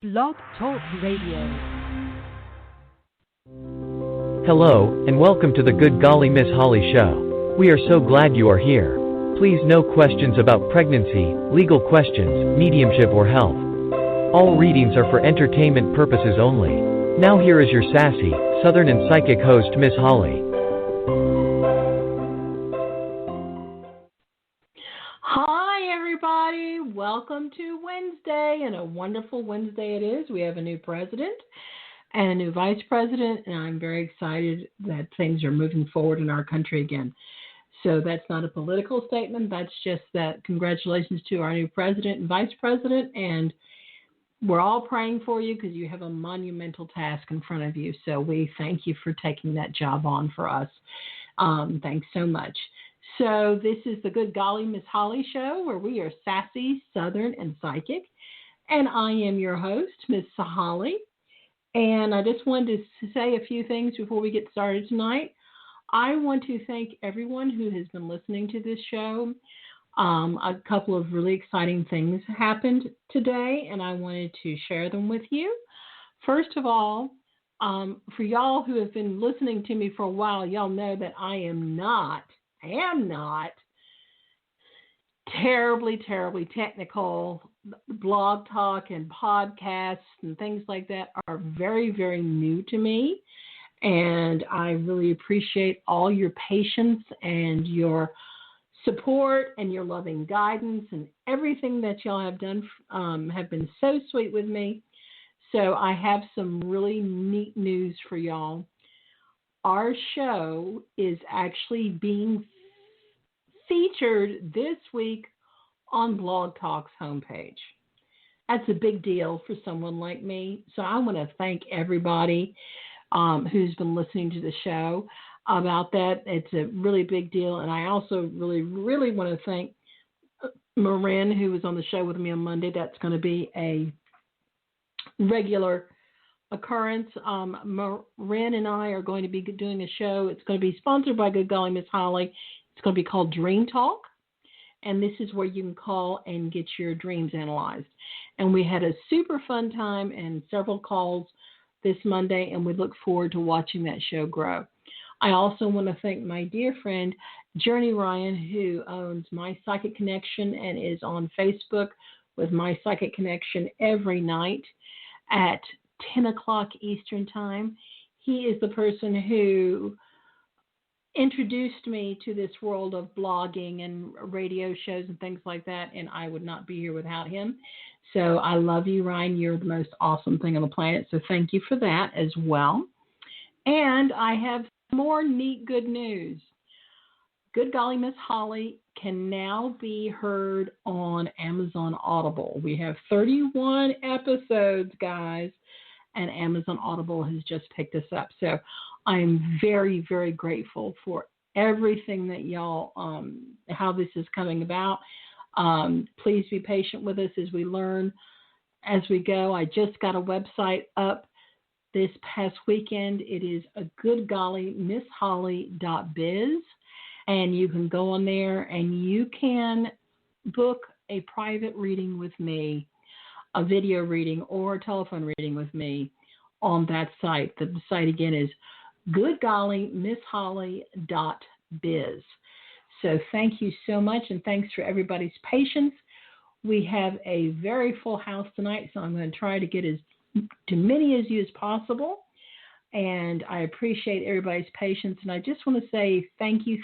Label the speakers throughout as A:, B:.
A: Blog Talk Radio.
B: Hello, and welcome to the Good Golly Miss Holly Show. We are so glad you are here. Please no questions about pregnancy, legal questions, mediumship or health. All readings are for entertainment purposes only. Now here is your sassy, southern and psychic host Miss Holly.
C: Hi everybody, welcome to Wednesday, and a wonderful Wednesday it is. We have a new president and a new vice president, and I'm very excited that things are moving forward in our country again. So that's not a political statement, that's just that congratulations to our new president and vice president, and we're all praying for you because you have a monumental task in front of you. So we thank you for taking that job on for us. Thanks so much. So this is the Good Golly Miss Holly Show, where we are sassy, southern, and psychic. And I am your host, Miss Holly. And I just wanted to say a few things before we get started tonight. I want to thank everyone who has been listening to this show. A couple of really exciting things happened today, and I wanted to share them with you. First of all, for y'all who have been listening to me for a while, y'all know that I am not terribly technical. Blog talk and podcasts and things like that are very, very new to me. And I really appreciate all your patience and your support and your loving guidance, and everything that y'all have done have been so sweet with me. So I have some really neat news for y'all. Our show is actually being featured this week on Blog Talk's homepage. That's a big deal for someone like me. So I want to thank everybody who's been listening to the show about that. It's a really big deal. And I also really, really want to thank Marin, who was on the show with me on Monday. That's going to be a regular occurrence. Marin and I are going to be doing a show. It's going to be sponsored by Good Golly Miss Holly. It's going to be called Dream Talk, and this is where you can call and get your dreams analyzed. And we had a super fun time and several calls this Monday, and we look forward to watching that show grow. I also want to thank my dear friend Journey Ryan, who owns My Psychic Connection and is on Facebook with My Psychic Connection every night at 10 o'clock Eastern Time. He is the person who introduced me to this world of blogging and radio shows and things like that, and I would not be here without him. So I love you, Ryan. You're the most awesome thing on the planet, so thank you for that as well. And I have more neat good news. Good Golly Miss Holly can now be heard on Amazon Audible. We have 31 episodes, guys, and Amazon Audible has just picked us up. So I'm very, very grateful for everything that y'all, how this is coming about. Please be patient with us as we learn as we go. I just got a website up this past weekend. It is a goodgollymissholly.biz, and you can go on there and you can book a private reading with me, a video reading or a telephone reading with me on that site. The site again is goodgollymissholly.biz. So thank you so much, and thanks for everybody's patience. We have a very full house tonight, so I'm going to try to get as to many as you as possible, and I appreciate everybody's patience. And I just want to say thank you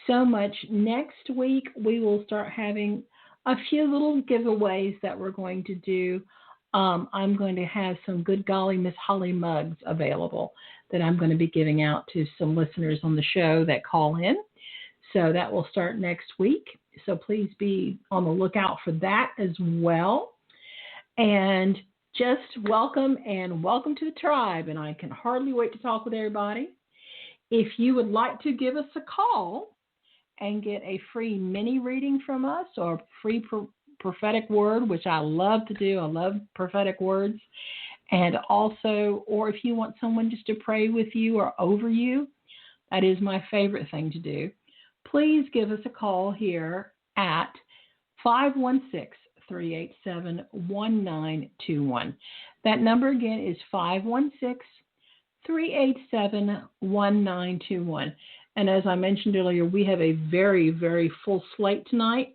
C: so much. Next week we will start having a few little giveaways that we're going to do. I'm going to have some Good Golly Miss Holly mugs available that I'm going to be giving out to some listeners on the show that call in. So that will start next week. So please be on the lookout for that as well. And just welcome to the tribe. And I can hardly wait to talk with everybody. If you would like to give us a call and get a free mini reading from us or a free prophetic word, which I love to do. I love prophetic words. And also, or if you want someone just to pray with you or over you, that is my favorite thing to do. Please give us a call here at 516 516-387-1921. That number again is 516-387-1921. And as I mentioned earlier, we have a very, very full slate tonight.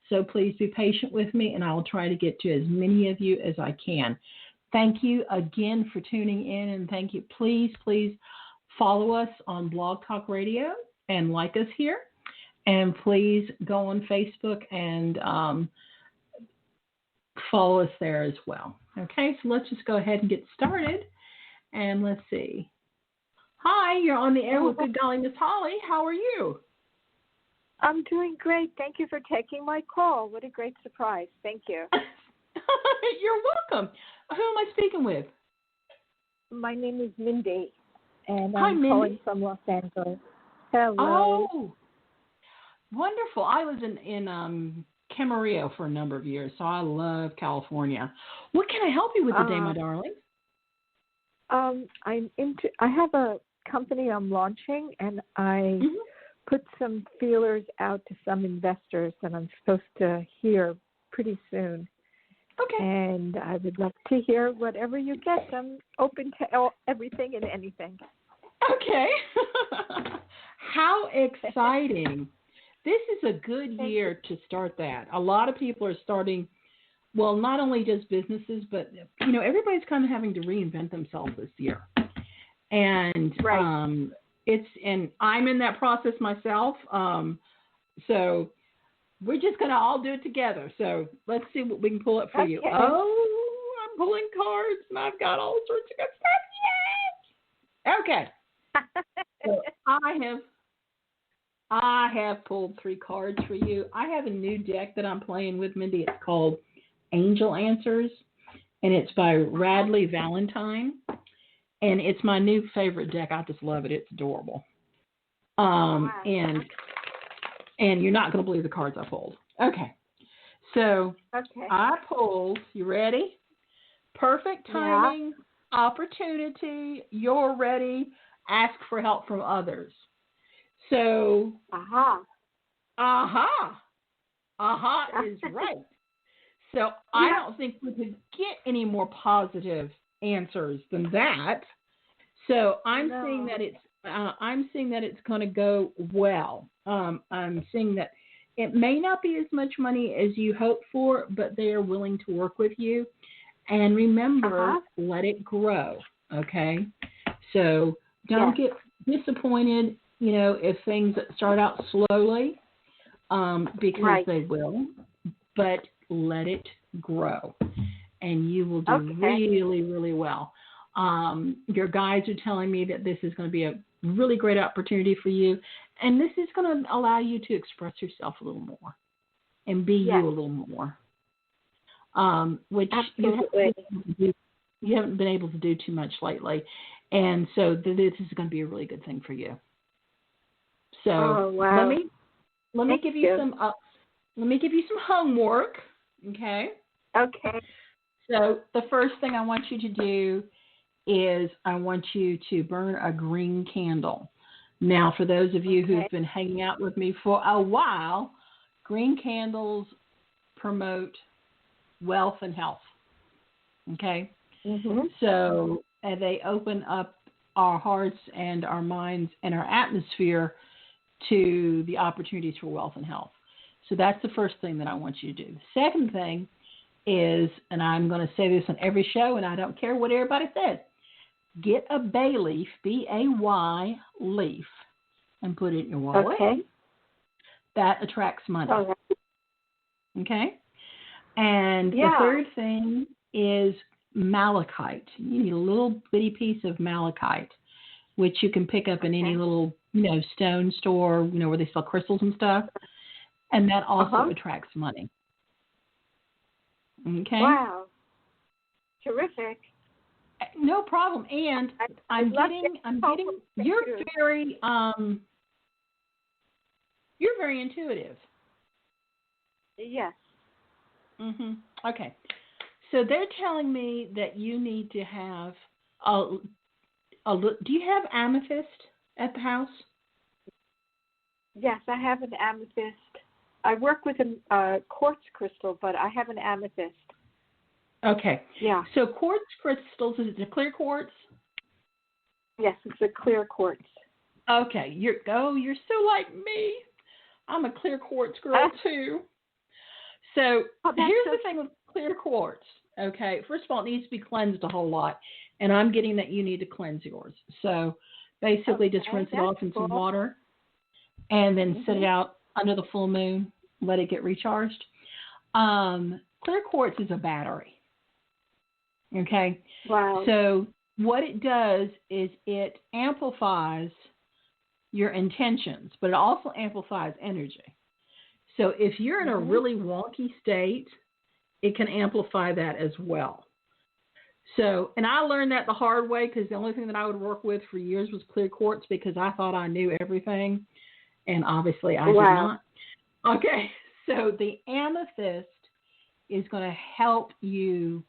C: So please be patient with me, and I will try to get to as many of you as I can. Thank you again for tuning in, and thank you. Please, please follow us on Blog Talk Radio and like us here. And please go on Facebook and follow us there as well. Okay, so let's just go ahead and get started. And let's see. Hi, you're on the air with Good Golly Miss Holly. How are you?
D: I'm doing great. Thank you for taking my call. What a great surprise. Thank you.
C: You're welcome. Who am I speaking with?
D: My name is Mindy, and
C: Hi,
D: I'm
C: Mindy.
D: calling from Los Angeles. Hello.
C: Oh, wonderful. I was in Camarillo for a number of years, so I love California. What can I help you with today, my darling?
D: I have a company I'm launching, and I put some feelers out to some investors, and I'm supposed to hear pretty soon.
C: Okay.
D: And I would love to hear whatever you get. I'm open to everything and anything.
C: Okay. How exciting. This is a good year to start that. A lot of people are starting, well, not only just businesses, but, you know, everybody's kind of having to reinvent themselves this year. And and I'm in that process myself. So we're just going to all do it together. So let's see what we can pull up for you. Oh, I'm pulling cards, and I've got all sorts of good stuff. Yay! Okay. So I have pulled 3 cards for you. I have a new deck that I'm playing with, Mindy. It's called Angel Answers, and it's by Radley Valentine. And it's my new favorite deck. I just love it. It's adorable. And you're not going to believe the cards I pulled. Okay. So I pulled, you ready? Perfect timing, opportunity, you're ready, ask for help from others. So, is right. So I don't think we could get any more positive answers than that. So I'm seeing that it's going to go well. I'm seeing that it may not be as much money as you hoped for, but they are willing to work with you. And remember, let it grow. Okay. So don't get disappointed, you know, if things start out slowly, because they will, but let it grow and you will do really, really well. Your guides are telling me that this is going to be a really great opportunity for you, and this is going to allow you to express yourself a little more and be you a little more, which you haven't been able to do too much lately. And so this is going to be a really good thing for you. So let me give you some homework. Okay.
D: Okay.
C: So the first thing I want you to do is I want you to burn a green candle. Now, for those of you who've been hanging out with me for a while, green candles promote wealth and health. Okay? So they open up our hearts and our minds and our atmosphere to the opportunities for wealth and health. So that's the first thing that I want you to do. The second thing is, and I'm going to say this on every show, and I don't care what everybody says, get a bay leaf, B-A-Y leaf, and put it in your wallet. Okay. That attracts money. Okay? And the third thing is malachite. You need a little bitty piece of malachite, which you can pick up in any little, stone store, where they sell crystals and stuff. And that also attracts money. Okay?
D: Wow. Terrific.
C: No problem. And I'm getting you're very intuitive.
D: Yes.
C: Okay. So they're telling me that you need to have do you have amethyst at the house?
D: Yes, I have an amethyst. I work with a quartz crystal, but I have an amethyst.
C: Okay.
D: Yeah.
C: So quartz crystals, is it a clear quartz?
D: Yes, it's a clear quartz.
C: Okay. You're so like me. I'm a clear quartz girl too. So here's the thing with clear quartz. Okay. First of all, it needs to be cleansed a whole lot. And I'm getting that you need to cleanse yours. So basically just rinse it off in some water and then set it out under the full moon. Let it get recharged. Clear quartz is a battery. Okay.
D: Wow.
C: So what it does is it amplifies your intentions, but it also amplifies energy. So if you're in a really wonky state, it can amplify that as well. So, and I learned that the hard way because the only thing that I would work with for years was clear quartz because I thought I knew everything, and obviously I did not. Okay. So the amethyst is going to help you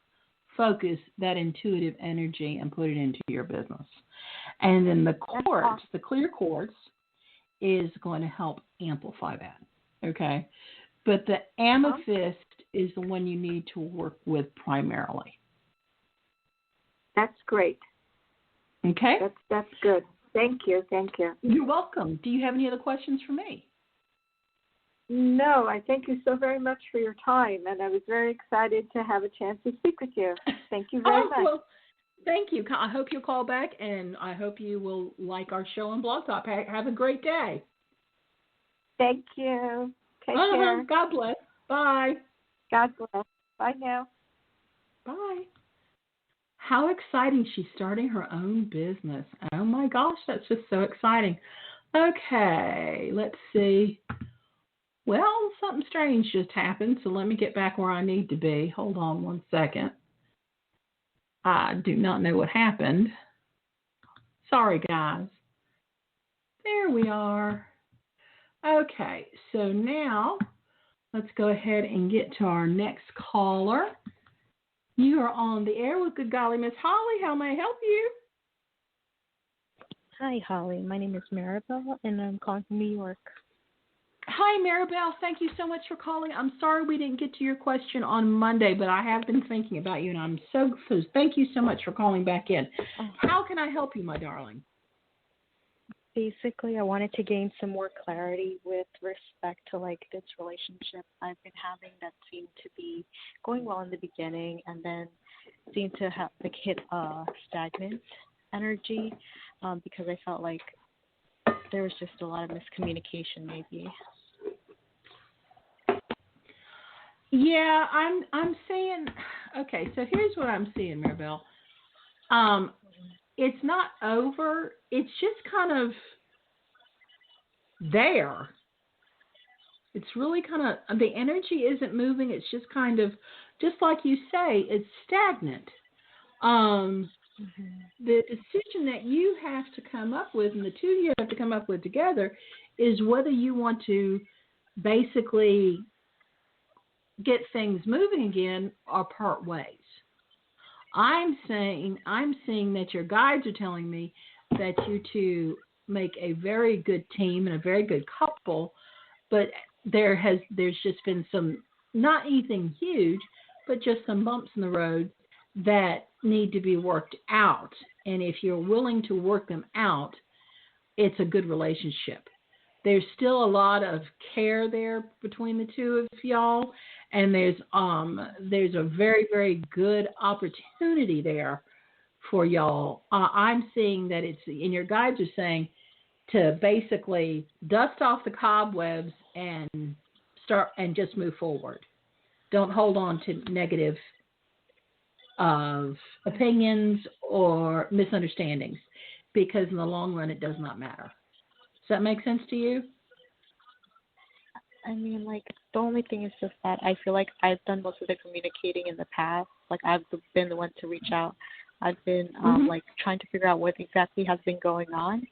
C: focus that intuitive energy and put it into your business. And then the quartz, the clear quartz, is going to help amplify that. Okay. But the amethyst is the one you need to work with primarily.
D: That's great.
C: Okay.
D: That's good. Thank you.
C: You're welcome. Do you have any other questions for me?
D: No, I thank you so very much for your time, and I was very excited to have a chance to speak with you. Thank you very much.
C: Well, thank you. I hope you'll call back, and I hope you will like our show on Blog Talk. Have a great day.
D: Thank you. Take care.
C: God bless. Bye.
D: God bless. Bye now.
C: Bye. How exciting. She's starting her own business. Oh, my gosh. That's just so exciting. Okay. Let's see. Well, something strange just happened, so let me get back where I need to be. Hold on one second. I do not know what happened. Sorry, guys. There we are. Okay, so now let's go ahead and get to our next caller. You are on the air with Good Golly Miss Holly. How may I help you?
E: Hi, Holly. My name is Maribel, and I'm calling from New York.
C: Hi, Maribel. Thank you so much for calling. I'm sorry we didn't get to your question on Monday, but I have been thinking about you, and I'm so thank you so much for calling back in. How can I help you, my darling?
E: Basically, I wanted to gain some more clarity with respect to this relationship I've been having that seemed to be going well in the beginning, and then seemed to have hit stagnant energy because I felt like there was just a lot of miscommunication, maybe.
C: Yeah, I'm seeing. Okay, so here's what I'm seeing, Maribel. It's not over. It's just kind of there. It's really kind of, the energy isn't moving. It's just kind of, just like you say, it's stagnant. The decision that you have to come up with, and the two of you have to come up with together, is whether you want to basically get things moving again or part ways. I'm seeing that your guides are telling me that you two make a very good team and a very good couple, but there's just been some, not anything huge, but just some bumps in the road that need to be worked out. And if you're willing to work them out, it's a good relationship. There's still a lot of care there between the two of y'all, and there's a very, very good opportunity there for y'all. I'm seeing that it's, and your guides are saying to basically dust off the cobwebs and start and just move forward. Don't hold on to negative opinions or misunderstandings, because in the long run it does not matter. Does that make sense to you?
E: I mean, the only thing is just that I feel like I've done most of the communicating in the past. I've been the one to reach out. I've been trying to figure out what exactly has been going on,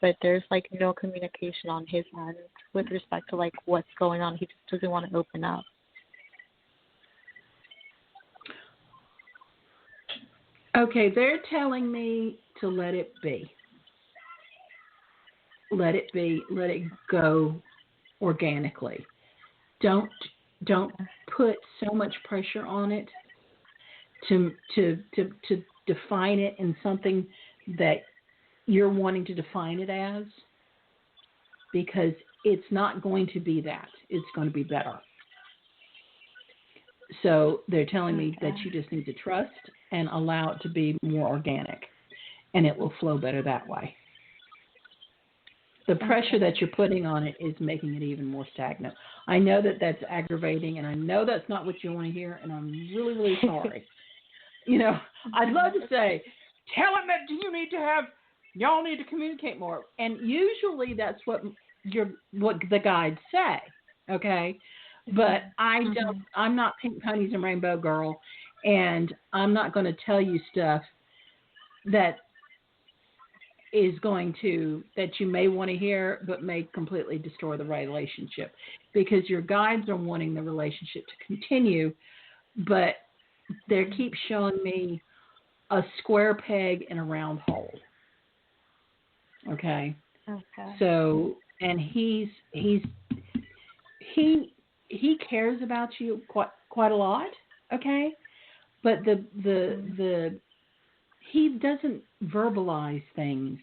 E: but there's no communication on his end with respect to what's going on. He just doesn't want to open up.
C: Okay, they're telling me to let it be. Let it be. Let it go organically. don't put so much pressure on it to define it in something that you're wanting to define it as, because it's not going to be that. It's going to be better. So they're telling me that you just need to trust and allow it to be more organic, and it will flow better that way. The pressure that you're putting on it is making it even more stagnant. I know that that's aggravating, and I know that's not what you want to hear, and I'm really, really sorry. I'd love to say, tell them that y'all need to communicate more. And usually that's what the guides say, okay? But I'm not pink ponies and rainbow girl, and I'm not going to tell you stuff that you may want to hear, but may completely destroy the relationship, because your guides are wanting the relationship to continue, but they keep showing me a square peg in a round hole. Okay. So, and he cares about you quite a lot. Okay. But he doesn't verbalize things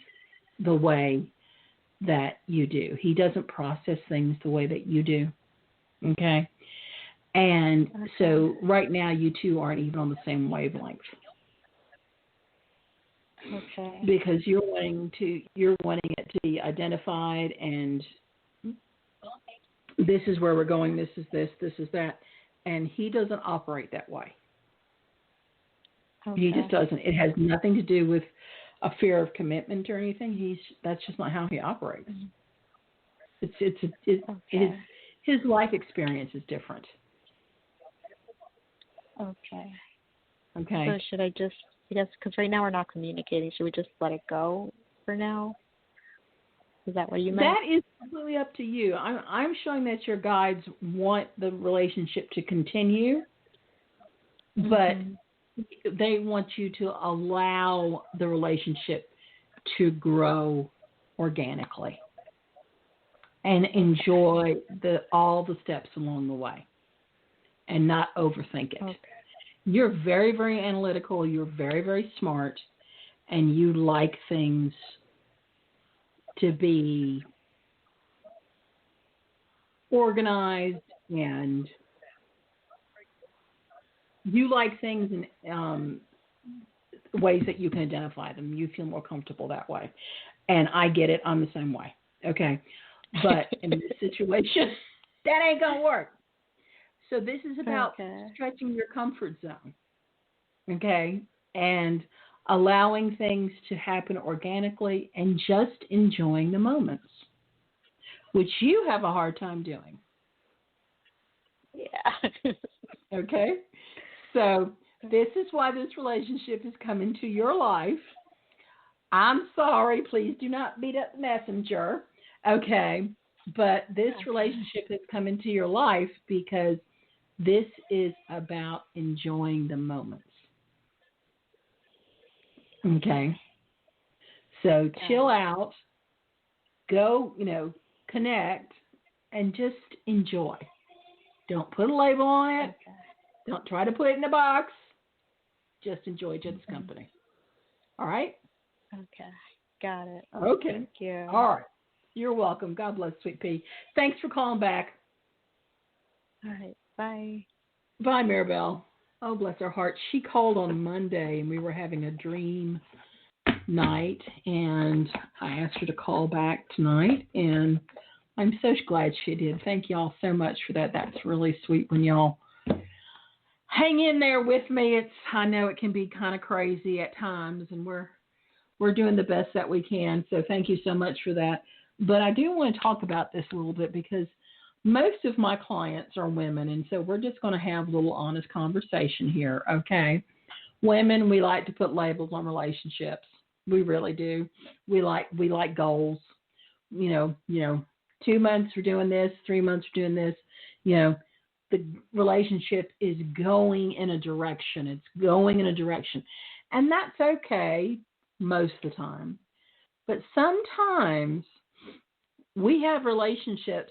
C: the way that you do. He doesn't process things the way that you do. Okay. And so right now you two aren't even on the same wavelength.
E: Okay.
C: Because you're wanting it to be identified, and this is where we're going, this is this is that. And he doesn't operate that way. He just doesn't. It has nothing to do with a fear of commitment or anything. That's just not how he operates. His life experience is different.
E: Okay.
C: So
E: should I just, I guess, because right now we're not communicating, should we just let it go for now? Is that what you meant?
C: That is completely up to you. I'm showing that your guides want the relationship to continue, but they want you to allow the relationship to grow organically and enjoy all the steps along the way and not overthink it. Okay. You're very, very analytical. You're very, very smart, and you like things to be organized, and you like things in ways that you can identify them. You feel more comfortable that way. And I get it. I'm the same way. Okay. But in this situation, that ain't going to work. So this is about stretching your comfort zone. Okay. And allowing things to happen organically and just enjoying the moments, which you have a hard time doing.
E: Yeah.
C: Okay. So this is why this relationship is coming to your life. I'm sorry. Please do not beat up the messenger. Okay. But this relationship has come into your life because this is about enjoying the moments. Okay. So chill out, go, connect, and just enjoy. Don't put a label on it. Okay. Don't try to put it in a box. Just enjoy each other's company. All right?
E: Okay. Got it.
C: Okay.
E: Thank you.
C: All right. You're welcome. God bless, Sweet Pea. Thanks for calling back.
E: All right. Bye.
C: Bye, Maribel. Oh, bless her heart. She called on Monday, and we were having a dream night, and I asked her to call back tonight, and I'm so glad she did. Thank y'all so much for that. That's really sweet when y'all hang in there with me. I know it can be kind of crazy at times, and we're doing the best that we can, so thank you so much for that. But I do want to talk about this a little bit because most of my clients are women, and so we're just going to have a little honest conversation here, okay? Women, we like to put labels on relationships. We really do. We like goals. 2 months we're doing this, 3 months we're doing this. The relationship is going in a direction. It's going in a direction. And that's okay most of the time. But sometimes we have relationships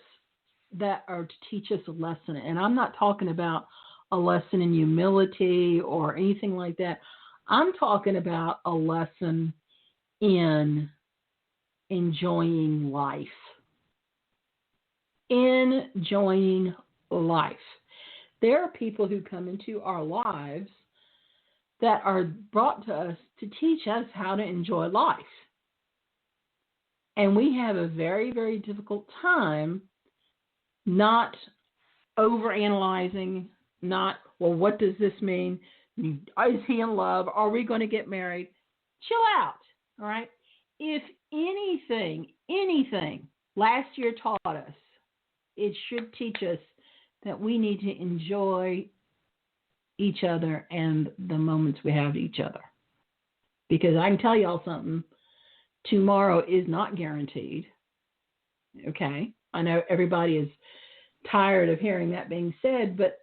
C: that are to teach us a lesson. And I'm not talking about a lesson in humility or anything like that. I'm talking about a lesson in enjoying life. Enjoying life. There are people who come into our lives that are brought to us to teach us how to enjoy life. And we have a very, very difficult time not overanalyzing, not, well, what does this mean? Is he in love? Are we going to get married? Chill out, all right? If anything last year taught us, it should teach us that we need to enjoy each other and the moments we have with each other. Because I can tell y'all something, tomorrow is not guaranteed. Okay? I know everybody is tired of hearing that being said, but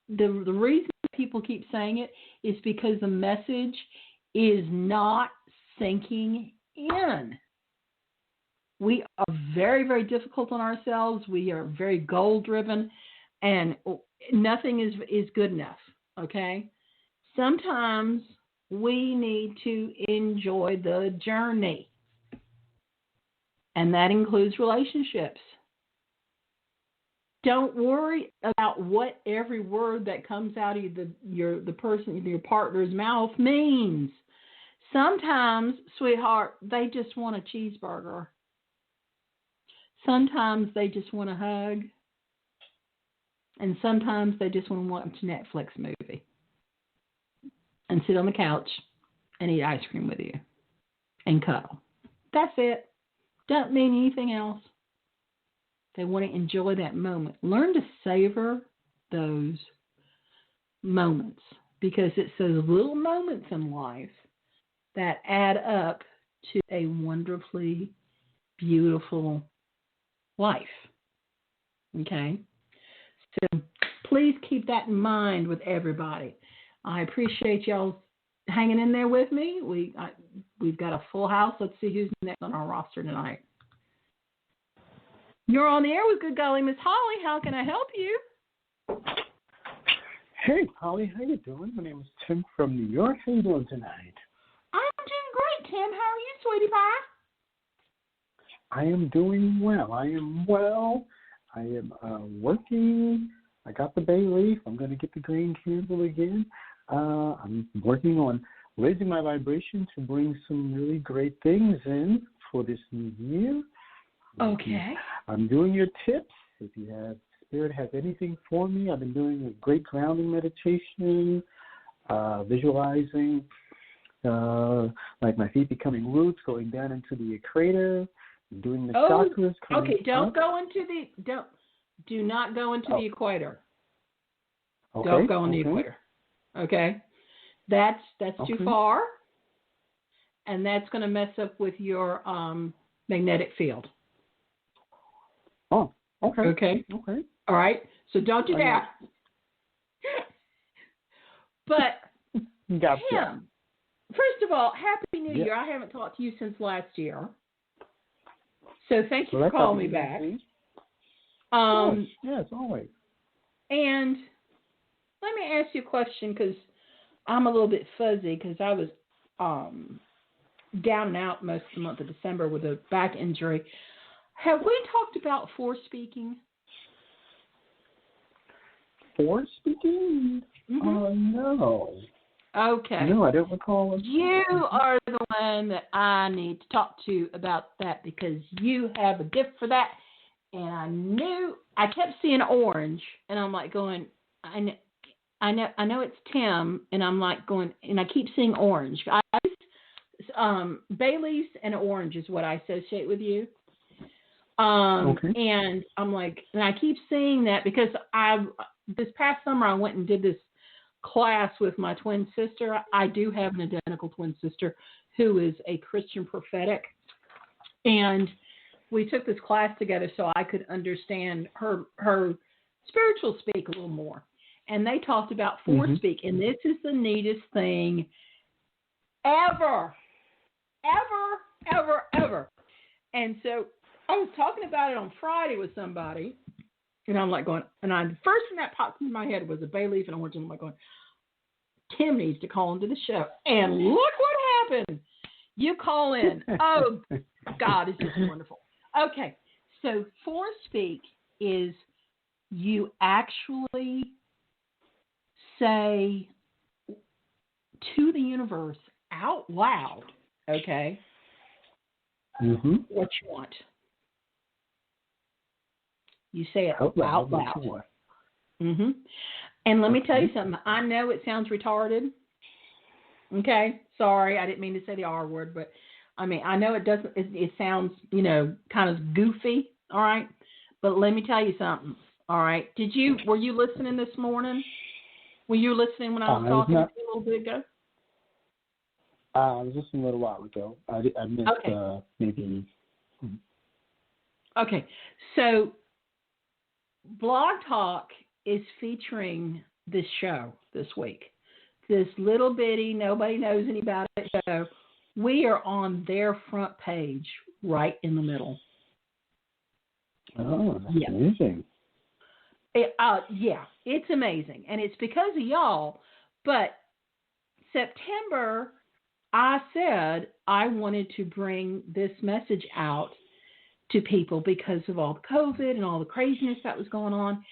C: the reason people keep saying it is because the message is not sinking in. We are very, very difficult on ourselves. We are very goal-driven, and nothing is good enough, okay? Sometimes we need to enjoy the journey, and that includes relationships. Don't worry about what every word that comes out of your partner's mouth means. Sometimes, sweetheart, they just want a cheeseburger. Sometimes they just want a hug. And sometimes they just want to watch a Netflix movie and sit on the couch and eat ice cream with you and cuddle. That's it. Doesn't mean anything else. They want to enjoy that moment. Learn to savor those moments, because it's those little moments in life that add up to a wonderfully beautiful life. Okay? So please keep that in mind with everybody. I appreciate y'all hanging in there with me. We've got a full house. Let's see who's next on our roster tonight. You're on the air with Good Golly Miss Holly. How can I help you?
F: Hey, Holly. How you doing? My name is Tim from New York. How you doing tonight?
C: I'm doing great, Tim. How are you, sweetie pie?
F: I am doing well. I am working. I got the bay leaf. I'm going to get the green candle again. I'm working on raising my vibration to bring some really great things in for this new year.
C: Okay.
F: I'm doing your tips. If you have Spirit has anything for me, I've been doing a great grounding meditation, visualizing like my feet becoming roots, going down into the equator, doing the chakras.
C: Okay, do not go into the equator.
F: Okay.
C: Don't go in the equator. Okay, that's too far, and that's going to mess up with your magnetic field.
F: Oh, okay.
C: Okay. All right. So don't do that. But
F: gotcha.
C: Tim, first of all, Happy New Year. I haven't talked to you since last year, so thank you for calling me back.
F: Yes, always.
C: And let me ask you a question, because I'm a little bit fuzzy, because I was down and out most of the month of December with a back injury. Have we talked about forespeaking?
F: Forespeaking?
C: Mm-hmm.
F: No.
C: Okay.
F: No, I don't recall it.
C: You are the one that I need to talk to about that, because you have a gift for that. And I kept seeing orange, and I'm like going, I know it's Tim, and I'm like going, and I keep seeing orange. Bay leaves and orange is what I associate with you. And I'm like, and I keep seeing that because this past summer I went and did this class with my twin sister. I do have an identical twin sister who is a Christian prophetic, and we took this class together so I could understand her spiritual speak a little more. And they talked about forespeak, and this is the neatest thing ever. And so I was talking about it on Friday with somebody, And I'm like going, and the first thing that popped into my head was a bay leaf and orange. And I'm like going, Tim needs to call into the show. And look what happened. You call in. Oh, God, it's just wonderful. Okay, so force speak is you actually say to the universe out loud, okay, what you want. You say it out loud. And let me tell you something. I know it sounds retarded. Okay, sorry, I didn't mean to say the R word, but I mean I know it doesn't. It sounds kind of goofy. All right, but let me tell you something. All right, were you listening this morning? Were you listening when I was talking to you a little bit ago?
F: I was listening a little while ago. I missed maybe.
C: Okay, so Blog Talk is featuring this show this week. This little bitty, nobody knows any about it show. We are on their front page, right in the middle.
F: Oh, that's amazing.
C: It's amazing. And it's because of y'all. But September, I said I wanted to bring this message out to people because of all the COVID and all the craziness that was going on.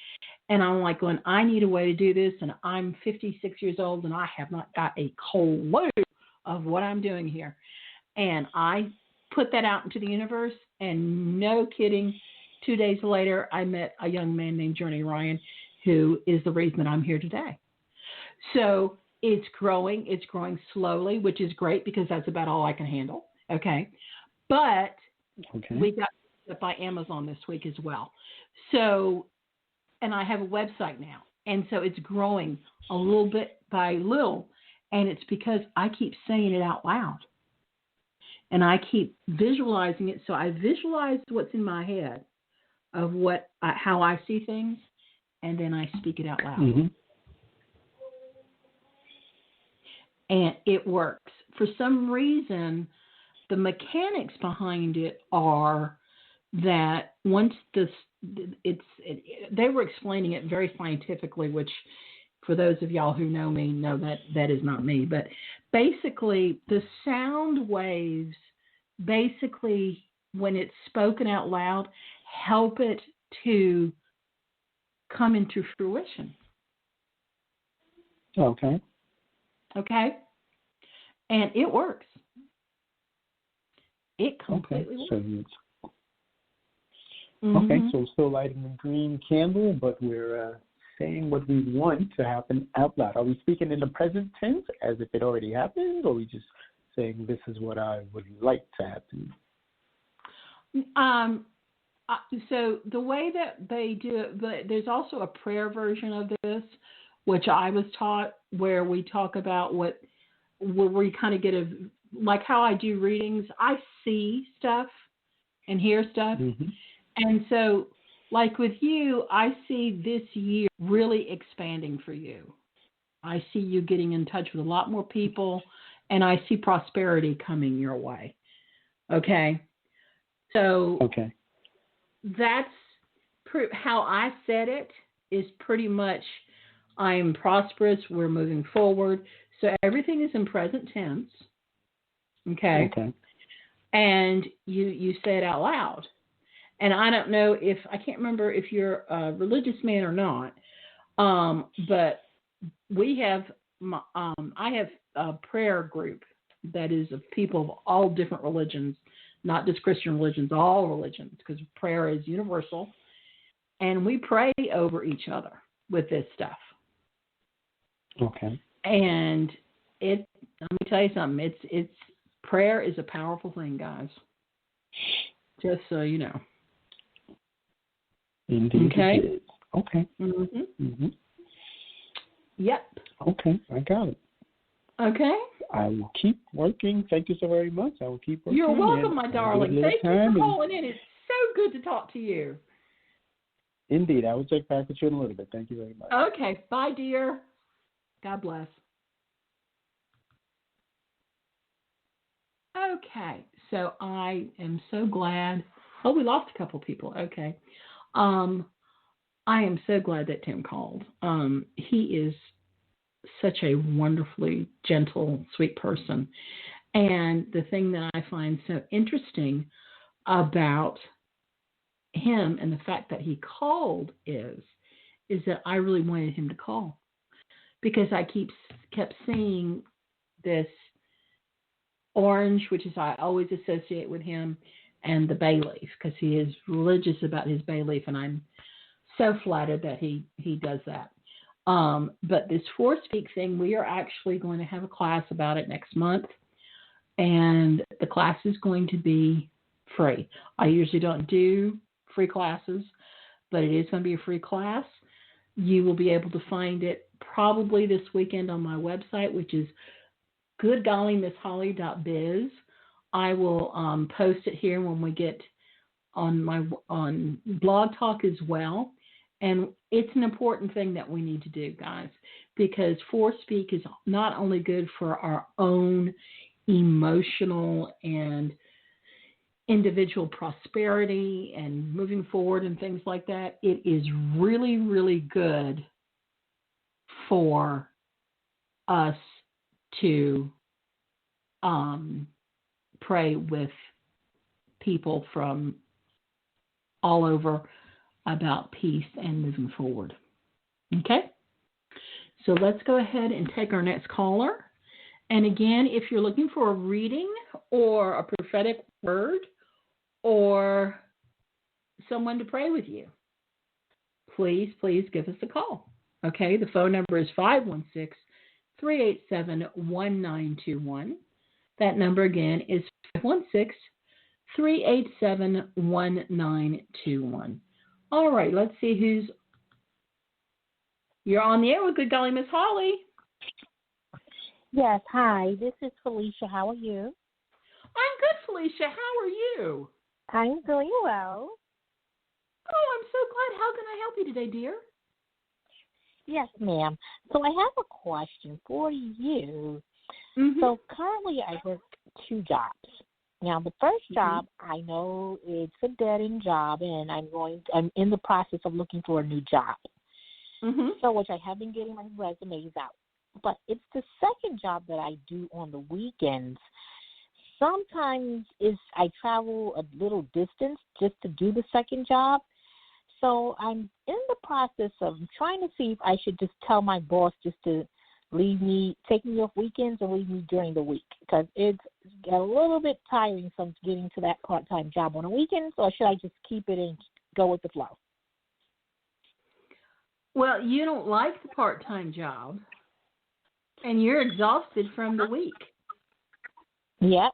C: And I'm like going, I need a way to do this. And I'm 56 years old and I have not got a clue of what I'm doing here. And I put that out into the universe. And no kidding, 2 days later, I met a young man named Journey Ryan, who is the reason that I'm here today. So it's growing. It's growing slowly, which is great because that's about all I can handle. Okay. But we got it by Amazon this week as well. So, and I have a website now. And so it's growing a little bit by little. And it's because I keep saying it out loud. And I keep visualizing it. So I visualized what's in my head of how I see things. And then I speak it out loud. And it works. For some reason, the mechanics behind it are that once they were explaining it very scientifically, which for those of y'all who know me know that is not me. But basically, the sound waves, basically, when it's spoken out loud, help it to come into fruition.
F: Okay.
C: And it works. It completely works.
F: Okay, so we're still lighting the green candle, but we're saying what we want to happen out loud. Are we speaking in the present tense as if it already happened, or are we just saying this is what I would like to happen?
C: So the way that they do it, but there's also a prayer version of this, which I was taught, where we talk about where we kind of get like how I do readings. I see stuff and hear stuff. And so, like with you, I see this year really expanding for you. I see you getting in touch with a lot more people, and I see prosperity coming your way. Okay? So that's how I said it is pretty much I'm prosperous, we're moving forward. So everything is in present tense. Okay? And you say it out loud. And I don't know I can't remember if you're a religious man or not, but we have, I have a prayer group that is of people of all different religions, not just Christian religions, all religions, because prayer is universal. And we pray over each other with this stuff. And let me tell you something, it's prayer is a powerful thing, guys. Just so you know.
F: Indeed.
C: Okay. Yep.
F: Okay, I got it.
C: Okay.
F: I will keep working. Thank you so very much. I will keep working.
C: You're welcome, my darling. Thank you for calling in. It's so good to talk to you.
F: Indeed. I will check back with you in a little bit. Thank you very much.
C: Okay. Bye, dear. God bless. Okay. So I am so glad. Oh, we lost a couple people. Okay. I am so glad that Tim called. He is such a wonderfully gentle, sweet person. And the thing that I find so interesting about him and the fact that he called is that I really wanted him to call because I kept seeing this orange, which is I always associate with him, and the bay leaf because he is religious about his bay leaf, and I'm so flattered that he does that. But this Four Speak thing, we are actually going to have a class about it next month, and the class is going to be free. I usually don't do free classes, but it is going to be a free class. You will be able to find it probably this weekend on my website, which is goodgollymissholly.biz. I will post it here when we get on Blog Talk as well. And it's an important thing that we need to do, guys, because Four Speak is not only good for our own emotional and individual prosperity and moving forward and things like that. It is really, really good for us to pray with people from all over about peace and moving forward. Okay? So let's go ahead and take our next caller. And again, if you're looking for a reading or a prophetic word or someone to pray with you, please give us a call. Okay? The phone number is 516-387-1921. That number again is 516-387-1921. All right, let's see you're on the air with Good Golly Miss Holly.
G: Yes, hi, this is Felicia. How are you?
C: I'm good, Felicia. How are you?
G: I'm doing well.
C: Oh, I'm so glad. How can I help you today, dear?
G: Yes, ma'am. So I have a question for you.
C: Mm-hmm.
G: So currently I work 2 jobs. Now, the first job, I know it's a dead-end job, and I'm in the process of looking for a new job.
C: Mm-hmm.
G: So, which I have been getting my resumes out. But it's the second job that I do on the weekends. Sometimes I travel a little distance just to do the second job. So I'm in the process of trying to see if I should just tell my boss just to take me off weekends and leave me during the week, because it's a little bit tiring from getting to that part-time job on the weekends, or should I just keep it and go with the flow?
C: Well, you don't like the part-time job, and you're exhausted from the week.
G: Yep.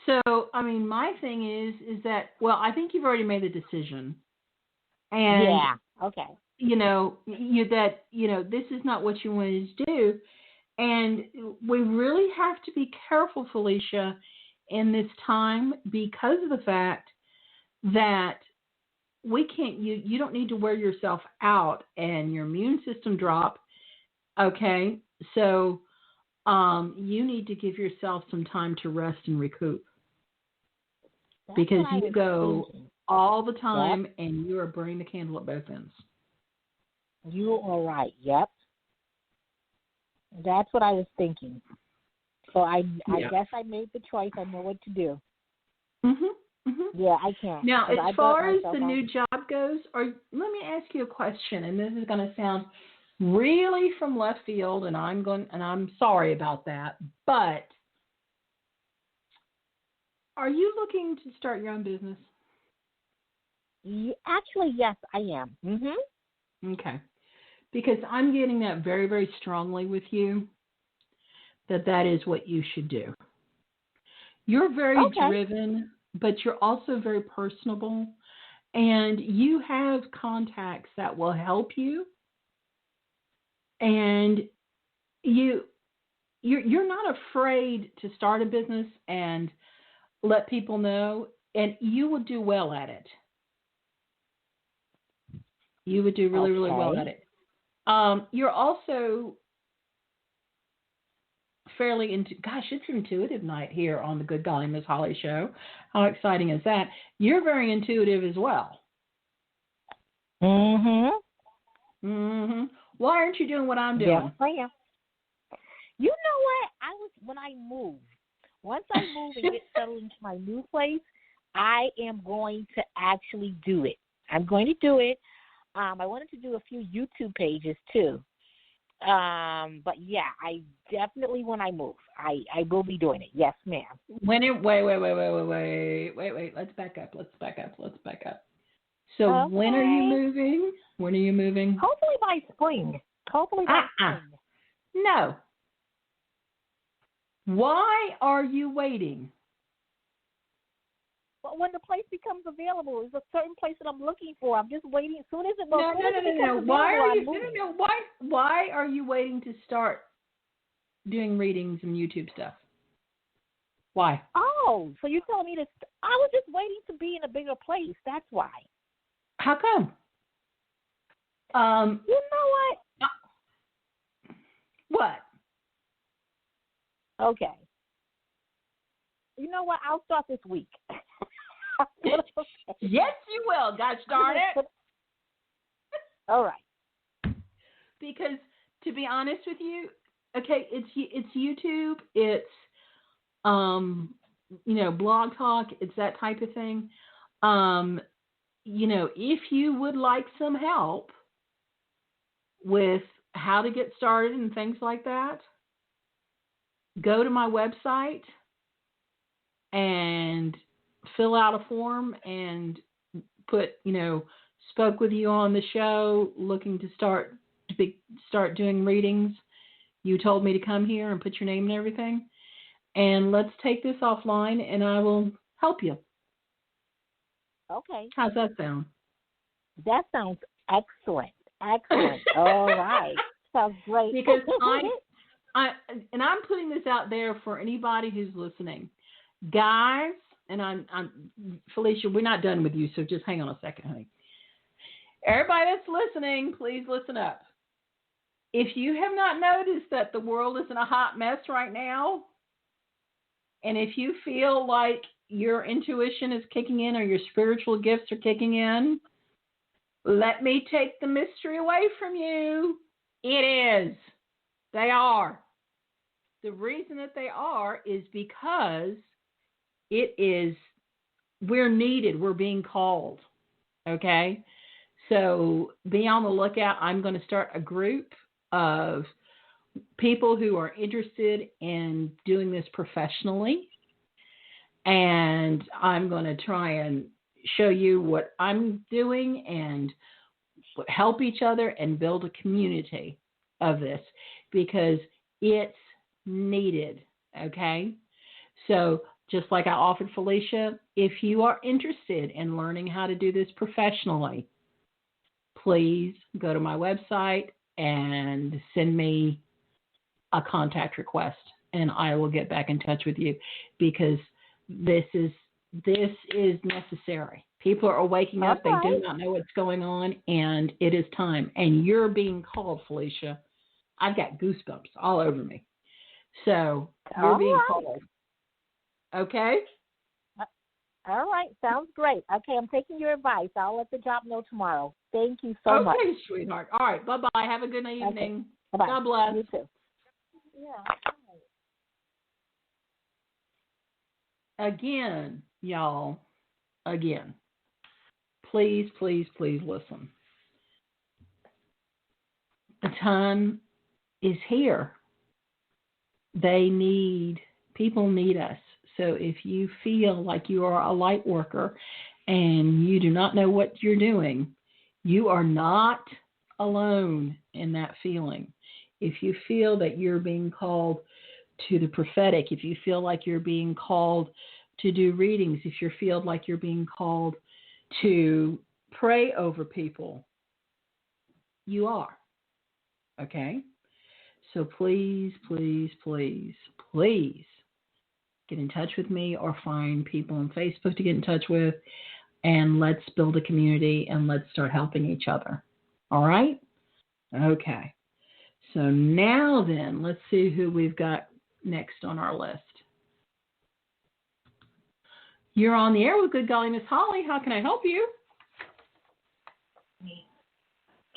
C: So, I mean, my thing is that, well, I think you've already made the decision. And,
G: yeah, okay.
C: This is not what you wanted to do. And we really have to be careful, Felicia, in this time because of the fact that we can't, you don't need to wear yourself out and your immune system drop. Okay. So, you need to give yourself some time to rest and recoup.
G: That's
C: because you go
G: thinking.
C: all the time and you are burning the candle at both ends.
G: You are right. Yep. That's what I was thinking. So I guess I made the choice. I know what to do.
C: Mhm. Mhm.
G: Yeah, I can't.
C: Now, as far as the new job goes, let me ask you a question, and this is going to sound really from left field, and I'm sorry about that, but are you looking to start your own business?
G: Actually, yes, I am. Mhm.
C: Okay. Because I'm getting that very, very strongly with you, that is what you should do. You're very driven, but you're also very personable, and you have contacts that will help you, and you're not afraid to start a business and let people know, and you will do well at it. You would do really, really well at it. You're also fairly it's intuitive night here on the Good Golly Miss Holly show. How exciting is that? You're very intuitive as well. Why aren't you doing what I'm doing?
G: Yes, I am. You know what? When I move. Once I move and get settled into my new place, I am going to actually do it. I'm going to do it. I wanted to do a few YouTube pages too. But yeah, I definitely, when I move, I will be doing it. Yes, ma'am.
C: Wait. Let's back up. So
G: Okay.
C: when are you moving?
G: Hopefully by spring.
C: No. Why are you waiting?
G: But when the place becomes available, there's a certain place that I'm looking for. I'm just waiting. As soon as it goes,
C: No. Why are you waiting to start doing readings and YouTube stuff? Why?
G: Oh, so you're telling me to? I was just waiting to be in a bigger place. That's why.
C: How come?
G: You know what?
C: What?
G: Okay. You know what? I'll start this week.
C: Yes, you will. Gosh darn it.
G: All right.
C: Because to be honest with you, okay, it's YouTube, it's Blog Talk, it's that type of thing. If you would like some help with how to get started and things like that, go to my website and fill out a form and put, spoke with you on the show, looking to start doing readings. You told me to come here and put your name and everything. And let's take this offline and I will help you.
G: Okay.
C: How's that sound?
G: That sounds excellent. All right. Sounds great.
C: Because I'm putting this out there for anybody who's listening. Guys, and I'm Felicia, we're not done with you, so just hang on a second, honey. Everybody that's listening, please listen up. If you have not noticed that the world is in a hot mess right now, and if you feel like your intuition is kicking in or your spiritual gifts are kicking in, let me take the mystery away from you. It is. They are. The reason that they are is because we're needed. We're being called. Okay? So be on the lookout. I'm going to start a group of people who are interested in doing this professionally. And I'm going to try and show you what I'm doing and help each other and build a community of this because it's needed. Okay? So just like I offered Felicia, if you are interested in learning how to do this professionally, please go to my website and send me a contact request, and I will get back in touch with you because this is necessary. People are waking up. They do not know what's going on, and it is time. And you're being called, Felicia. I've got goosebumps all over me. So you're being called. Okay?
G: All right. Sounds great. Okay, I'm taking your advice. I'll let the job know tomorrow. Thank you so much.
C: Okay, sweetheart. All right. Bye-bye. Have a good evening.
G: Okay. Bye-bye.
C: God bless.
G: You too. Yeah.
C: Again, y'all, please, please, please listen. The time is here. People need us. So if you feel like you are a light worker and you do not know what you're doing, you are not alone in that feeling. If you feel that you're being called to the prophetic, if you feel like you're being called to do readings, if you feel like you're being called to pray over people, you are. Okay? So please, please, please, please get in touch with me or find people on Facebook to get in touch with, and let's build a community and let's start helping each other. All right? Okay. So now then, let's see who we've got next on our list. You're on the air with Good Golly Miss Holly. How can I help you?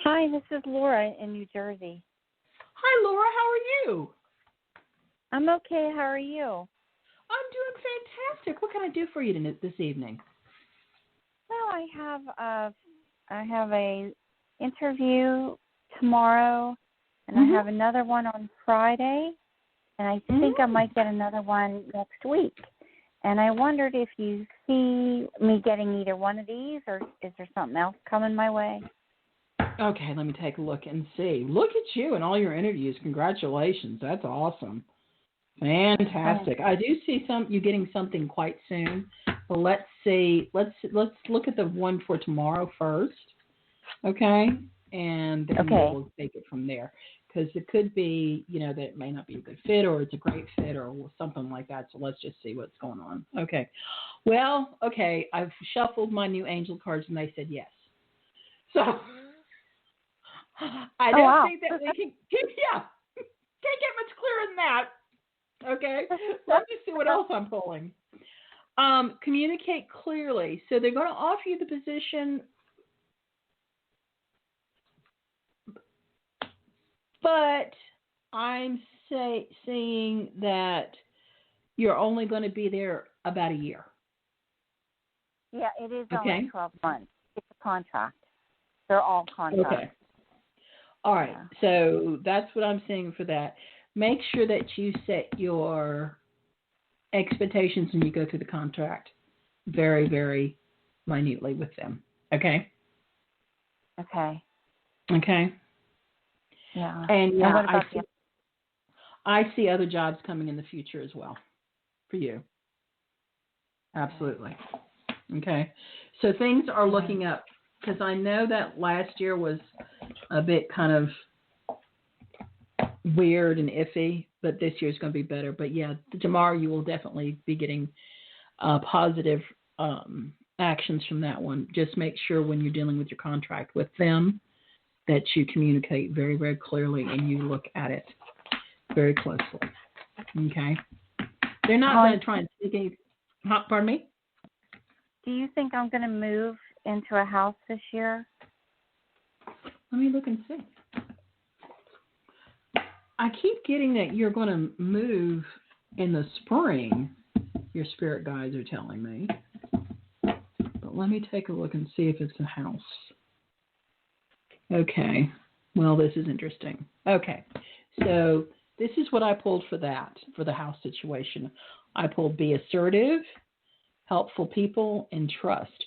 H: Hi, this is Laura in New Jersey.
C: Hi, Laura. How are you?
H: I'm okay. How are you?
C: I'm doing fantastic. What can I do for you this evening?
H: Well, I have a interview tomorrow, and I have another one on Friday, and I think I might get another one next week. And I wondered if you see me getting either one of these, or is there something else coming my way?
C: Okay, let me take a look and see. Look at you and all your interviews. Congratulations. That's awesome. Fantastic. I do see you getting something quite soon. But let's see. Let's look at the one for tomorrow first. Okay? And then we'll take it from there. Because it could be, that it may not be a good fit or it's a great fit or something like that. So let's just see what's going on. Okay. Well, okay, I've shuffled my new angel cards and they said yes. So I don't think that we can, can't get much clearer than that. Okay, let me see what else I'm pulling. Communicate clearly. So they're going to offer you the position, but I'm saying that you're only going to be there about a year.
H: Yeah, it is only 12 months. It's a contract. They're all contracts.
C: Okay. All right, so that's what I'm saying for that. Make sure that you set your expectations when you go through the contract very, very minutely with them. Okay?
H: Okay.
C: Okay?
H: Yeah.
C: And
H: what about
C: I see other jobs coming in the future as well for you. Absolutely. Okay? So things are looking up because I know that last year was a bit kind of weird and iffy, but this year's going to be better. But yeah, tomorrow you will definitely be getting positive actions from that one. Just make sure when you're dealing with your contract with them that you communicate very, very clearly and you look at it very closely. Okay? They're not going to try and take any... Pardon me?
H: Do you think I'm going to move into a house this year?
C: Let me look and see. I keep getting that you're going to move in the spring, your spirit guides are telling me. But let me take a look and see if it's a house. Okay. Well, this is interesting. Okay. So this is what I pulled for the house situation. I pulled be assertive, helpful people, and trust,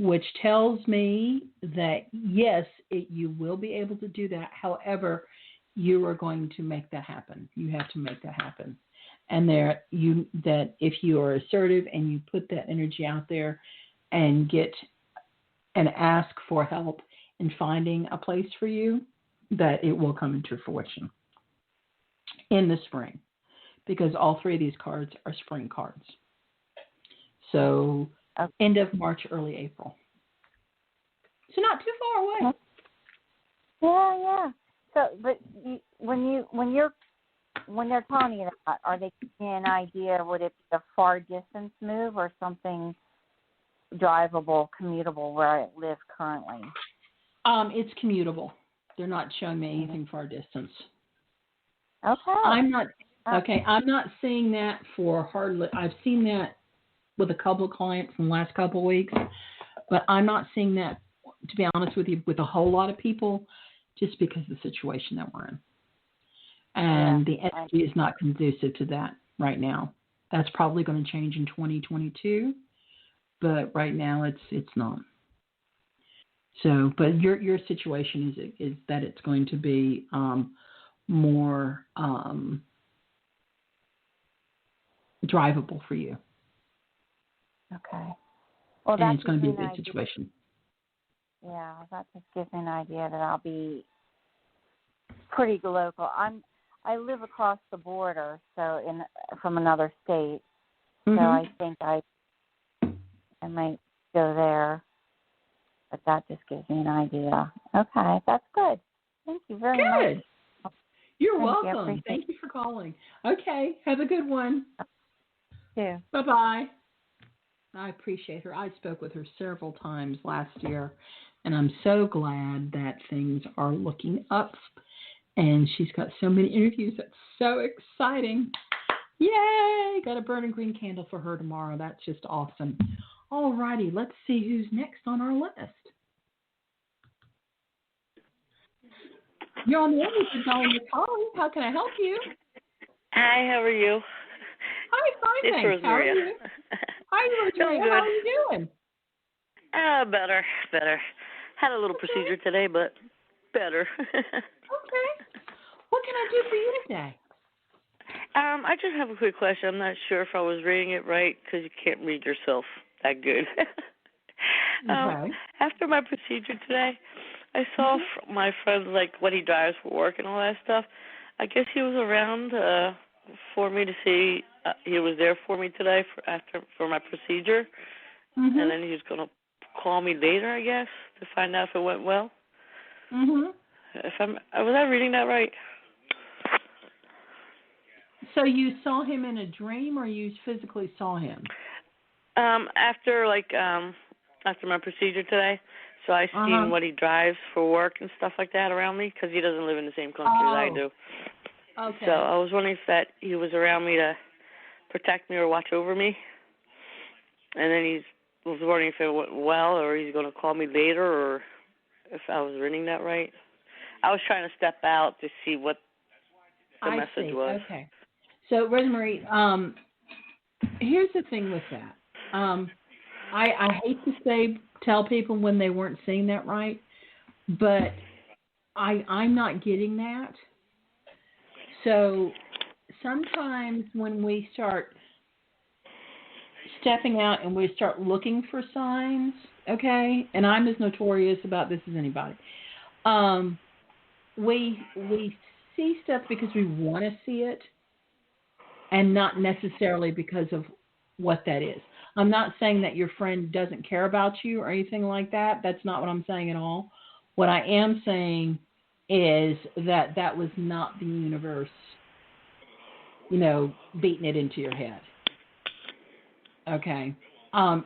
C: which tells me that, yes, you will be able to do that. However, you are going to make that happen. You have to make that happen. And that if you are assertive and you put that energy out there and get and ask for help in finding a place for you, that it will come into fruition in the spring. Because all three of these cards are spring cards. So end of March, early April. So not too far away.
H: Yeah. So, but when they're telling you that, are they giving you an idea? Would it be a far distance move or something drivable, commutable where I live currently?
C: It's commutable. They're not showing me anything far distance.
H: Okay.
C: I'm not seeing that for hardly. I've seen that with a couple of clients in the last couple of weeks, but I'm not seeing that, to be honest with you, with a whole lot of people, just because of the situation that we're in. And the energy is not conducive to that right now. That's probably going to change in 2022, but right now it's not. So, but your situation is that it's going to be more drivable for you.
H: Okay. Well,
C: and it's going to be a good situation.
H: Yeah, that just gives me an idea that I'll be pretty local. I live across the border, so from another state. So I think I might go there. But that just gives me an idea. Okay, that's good. Thank you very much.
C: Good. You're welcome. Thank you for calling. Okay, have a good one.
H: Yeah.
C: Bye-bye. I appreciate her. I spoke with her several times last year, And I'm so glad that things are looking up. And she's got so many interviews. That's so exciting. Yay! Got a burning green candle for her tomorrow. That's just awesome. All righty, let's see who's next on our list. You're on the air with Golly Miss Holly. How can I help you?
I: Hi, how are you?
C: Hi, fine,
I: It's
C: thanks. How are
I: Rosaria.
C: you? Hi, Rosaria.
I: Doing
C: How
I: good.
C: are you doing?
I: Better. Had a little procedure today, but better.
C: Okay. What can I do for you today?
I: I just have a quick question. I'm not sure if I was reading it right because you can't read yourself that good.
C: Okay.
I: After my procedure today, I saw my friend, like, what he drives for work and all that stuff. I guess he was around for me to see. He was there for me today for my procedure, and then he was going to call me later, I guess, to find out if it went well. Was I reading that right?
C: So you saw him in a dream, or you physically saw him?
I: After my procedure today, so I seen what he drives for work and stuff like that around me, because he doesn't live in the same country as I do.
C: Okay.
I: So I was wondering if that he was around me to protect me or watch over me, and then was wondering if it went well, or he's going to call me later, or if I was reading that right. I was trying to step out to see what the message was.
C: Okay. So, Rosemary, here's the thing with that. I hate to tell people when they weren't seeing that right, but I'm not getting that. So sometimes when we start stepping out and we start looking for signs, okay, and I'm as notorious about this as anybody, we see stuff because we want to see it, and not necessarily because of what that is. I'm not saying that your friend doesn't care about you or anything like that. That's not what I'm saying at all. What I am saying is that was not the universe, beating it into your head. Okay.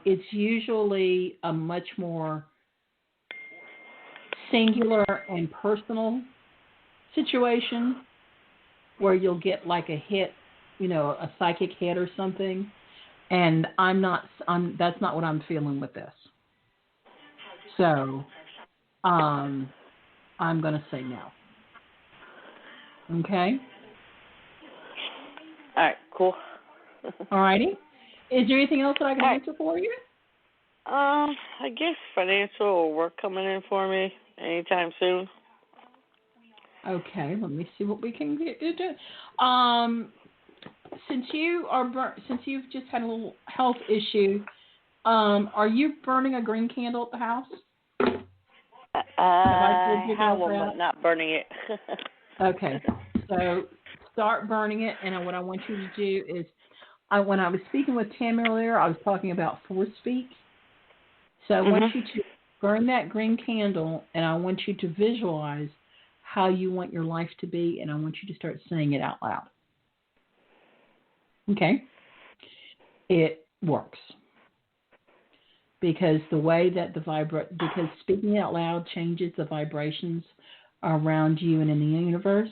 C: It's usually a much more singular and personal situation where you'll get like a hit, a psychic hit or something. And that's not what I'm feeling with this. So, I'm going to say no. Okay?
I: All right, cool.
C: All righty. Is there anything else that I can answer for you?
I: I guess financial or work coming in for me anytime soon.
C: Okay, let me see what we can get to do. Since you've just had a little health issue, are you burning a green candle at the house?
I: I have one, but not burning it.
C: Okay, so start burning it, and what I want you to do is, when I was speaking with Tim earlier, I was talking about force speak. So I want you to burn that green candle, and I want you to visualize how you want your life to be, and I want you to start saying it out loud. Okay? It works. Because the way that because speaking out loud changes the vibrations around you and in the universe,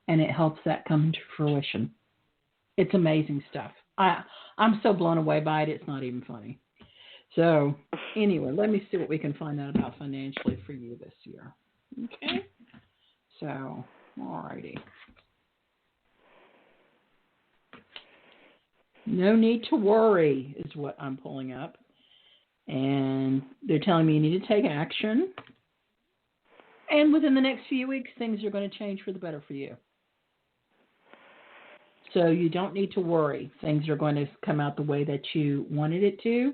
C: and it helps that come into fruition. It's amazing stuff. I'm so blown away by it, it's not even funny. So, anyway, let me see what we can find out about financially for you this year. Okay? So, all righty. No need to worry is what I'm pulling up. And they're telling me you need to take action. And within the next few weeks, things are going to change for the better for you. So you don't need to worry. Things are going to come out the way that you wanted it to.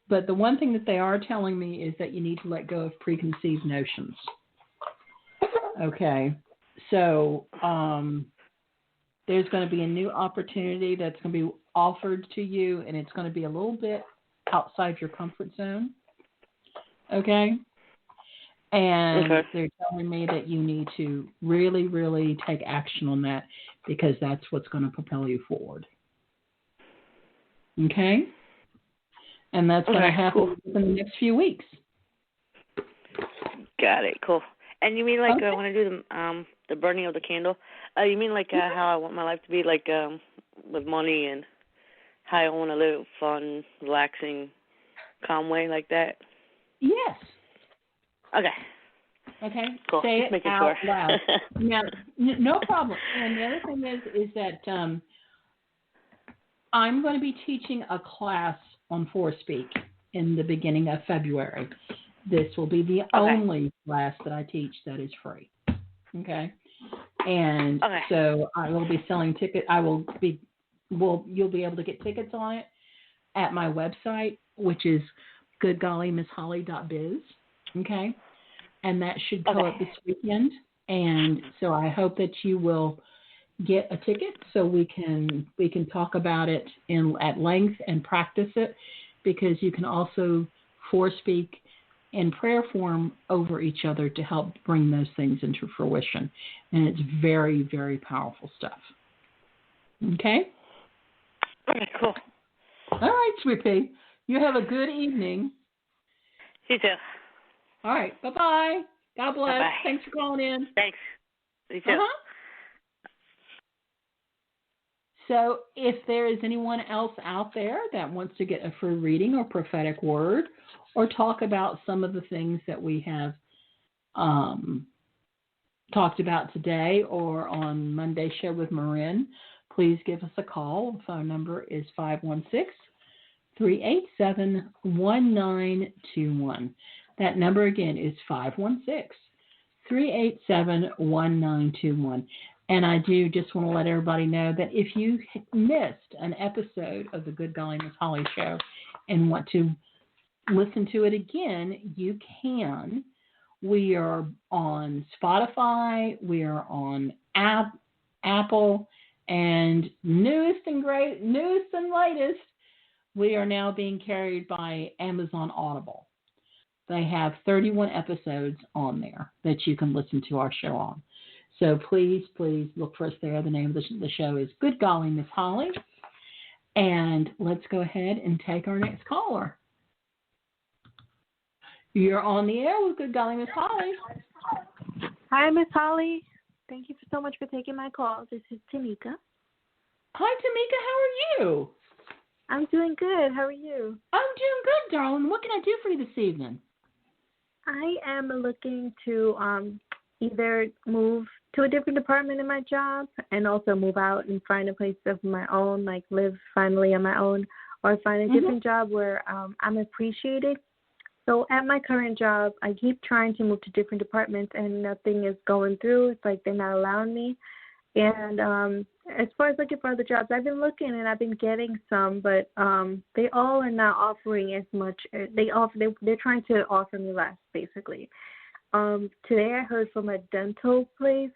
C: But the one thing that they are telling me is that you need to let go of preconceived notions. Okay. So there's going to be a new opportunity that's going to be offered to you, and it's going to be a little bit outside your comfort zone. Okay? And they're telling me that you need to really, really take action on that, because that's what's going to propel you forward. Okay? And that's going to happen in the next few weeks.
I: Got it. Cool. And you mean like
C: Okay.
I: when I do the burning of the candle? You mean like how I want my life to be, like with money and how I want to live a fun, relaxing, calm way like that?
C: Yes.
I: Okay.
C: Okay.
I: Cool.
C: Say
I: Just
C: it
I: making
C: out
I: sure.
C: loud. Now, no problem. And the other thing is that I'm going to be teaching a class on Forespeak in the beginning of February. This will be the only class that I teach that is free. Okay. And so I will be selling tickets. You'll be able to get tickets on it at my website, which is goodgollymissholly.biz. Okay. And that should go up this weekend. And so I hope that you will get a ticket so we can talk about it at length and practice it, because you can also forespeak in prayer form over each other to help bring those things into fruition. And it's very, very powerful stuff. Okay?
I: Okay, cool.
C: All right, Sweet Pea. You have a good evening.
I: You too.
C: All right. Bye-bye. God bless.
I: Bye-bye.
C: Thanks for calling in.
I: Thanks. You too.
C: Uh-huh. So if there is anyone else out there that wants to get a free reading or prophetic word or talk about some of the things that we have talked about today or on Monday's show with Marin, please give us a call. The phone number is 516-387-1921. That number again is 516-387-1921. And I do just want to let everybody know that if you missed an episode of the Good Golly Miss Holly show and want to listen to it again, you can. We are on Spotify. We are on Apple. And newest and latest, we are now being carried by Amazon Audible. They have 31 episodes on there that you can listen to our show on. So please look for us there. The name of the show is Good Golly Miss Holly. And let's go ahead and take our next caller. You're on the air with Good Golly Miss Holly.
J: Hi, Miss Holly. Thank you so much for taking my call. This is Tamika.
C: Hi, Tamika. How are you?
J: I'm doing good. How are you?
C: I'm doing good, darling. What can I do for you this evening?
J: I am looking to either move to a different department in my job and also move out and find a place of my own, like live finally on my own, or find a different job where I'm appreciated. So at my current job, I keep trying to move to different departments and nothing is going through. It's like they're not allowing me. And as far as looking for other jobs, I've been looking and I've been getting some, but they all are not offering as much. They're trying to offer me less, basically. Today I heard from a dental place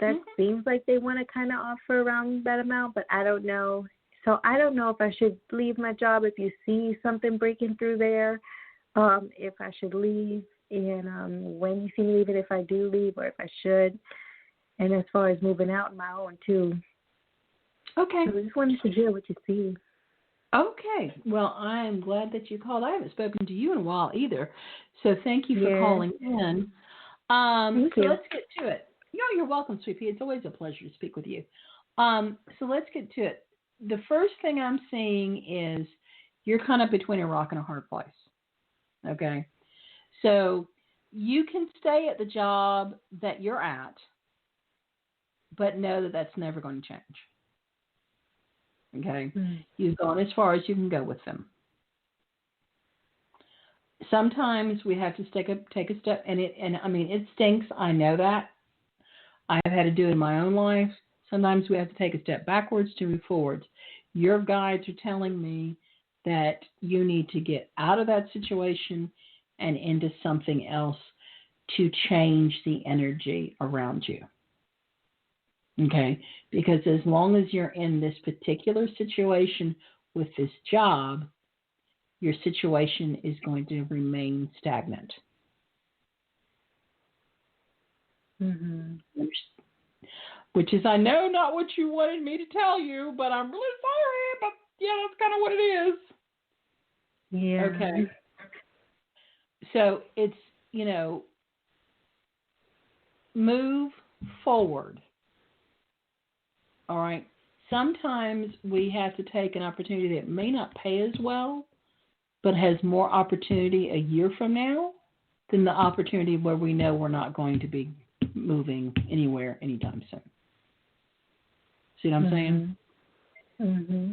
J: that seems like they want to kind of offer around that amount, but I don't know. So I don't know if I should leave my job if you see something breaking through there, if I should leave, and when you see me leave it, if I do leave or if I should. And as far as moving out on my own, too.
C: Okay.
J: So I just wanted to hear what you see.
C: Okay. Well, I am glad that you called. I haven't spoken to you in a while either. So thank you for calling in.
J: Thank you.
C: Let's get to it. You're welcome, Sweet Pea. It's always a pleasure to speak with you. So let's get to it. The first thing I'm seeing is you're kind of between a rock and a hard place. Okay? So you can stay at the job that you're at, but know that that's never going to change. Okay? You've gone as far as you can go with them. Sometimes we have to take a step, and it stinks. I know that. I've had to do it in my own life. Sometimes we have to take a step backwards to move forwards. Your guides are telling me that you need to get out of that situation and into something else to change the energy around you. Okay? Because as long as you're in this particular situation with this job, your situation is going to remain stagnant. Which is, I know, not what you wanted me to tell you, but I'm really sorry, but yeah, that's kind of what it is.
J: Yeah.
C: Okay. So it's, move forward. All right. Sometimes we have to take an opportunity that may not pay as well, but has more opportunity a year from now than the opportunity where we know we're not going to be moving anywhere anytime soon. See what I'm saying?
J: Mm-hmm.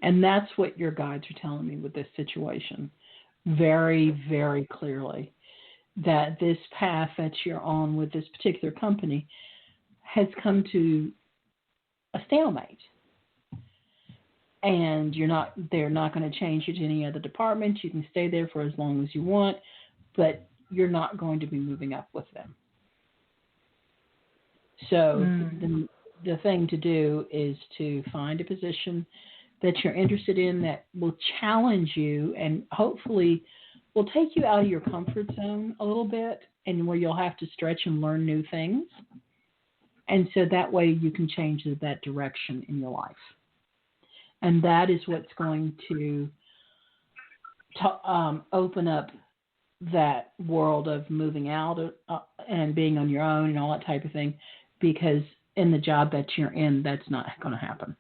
C: And that's what your guides are telling me with this situation very, very clearly, that this path that you're on with this particular company has come to a stalemate. And they're not going to change you to any other department. You can stay there for as long as you want, but you're not going to be moving up with them. So the thing to do is to find a position that you're interested in that will challenge you and hopefully will take you out of your comfort zone a little bit, and where you'll have to stretch and learn new things. And so that way you can change that direction in your life. And that is what's going to open up that world of moving out and being on your own and all that type of thing, because in the job that you're in, that's not going to happen.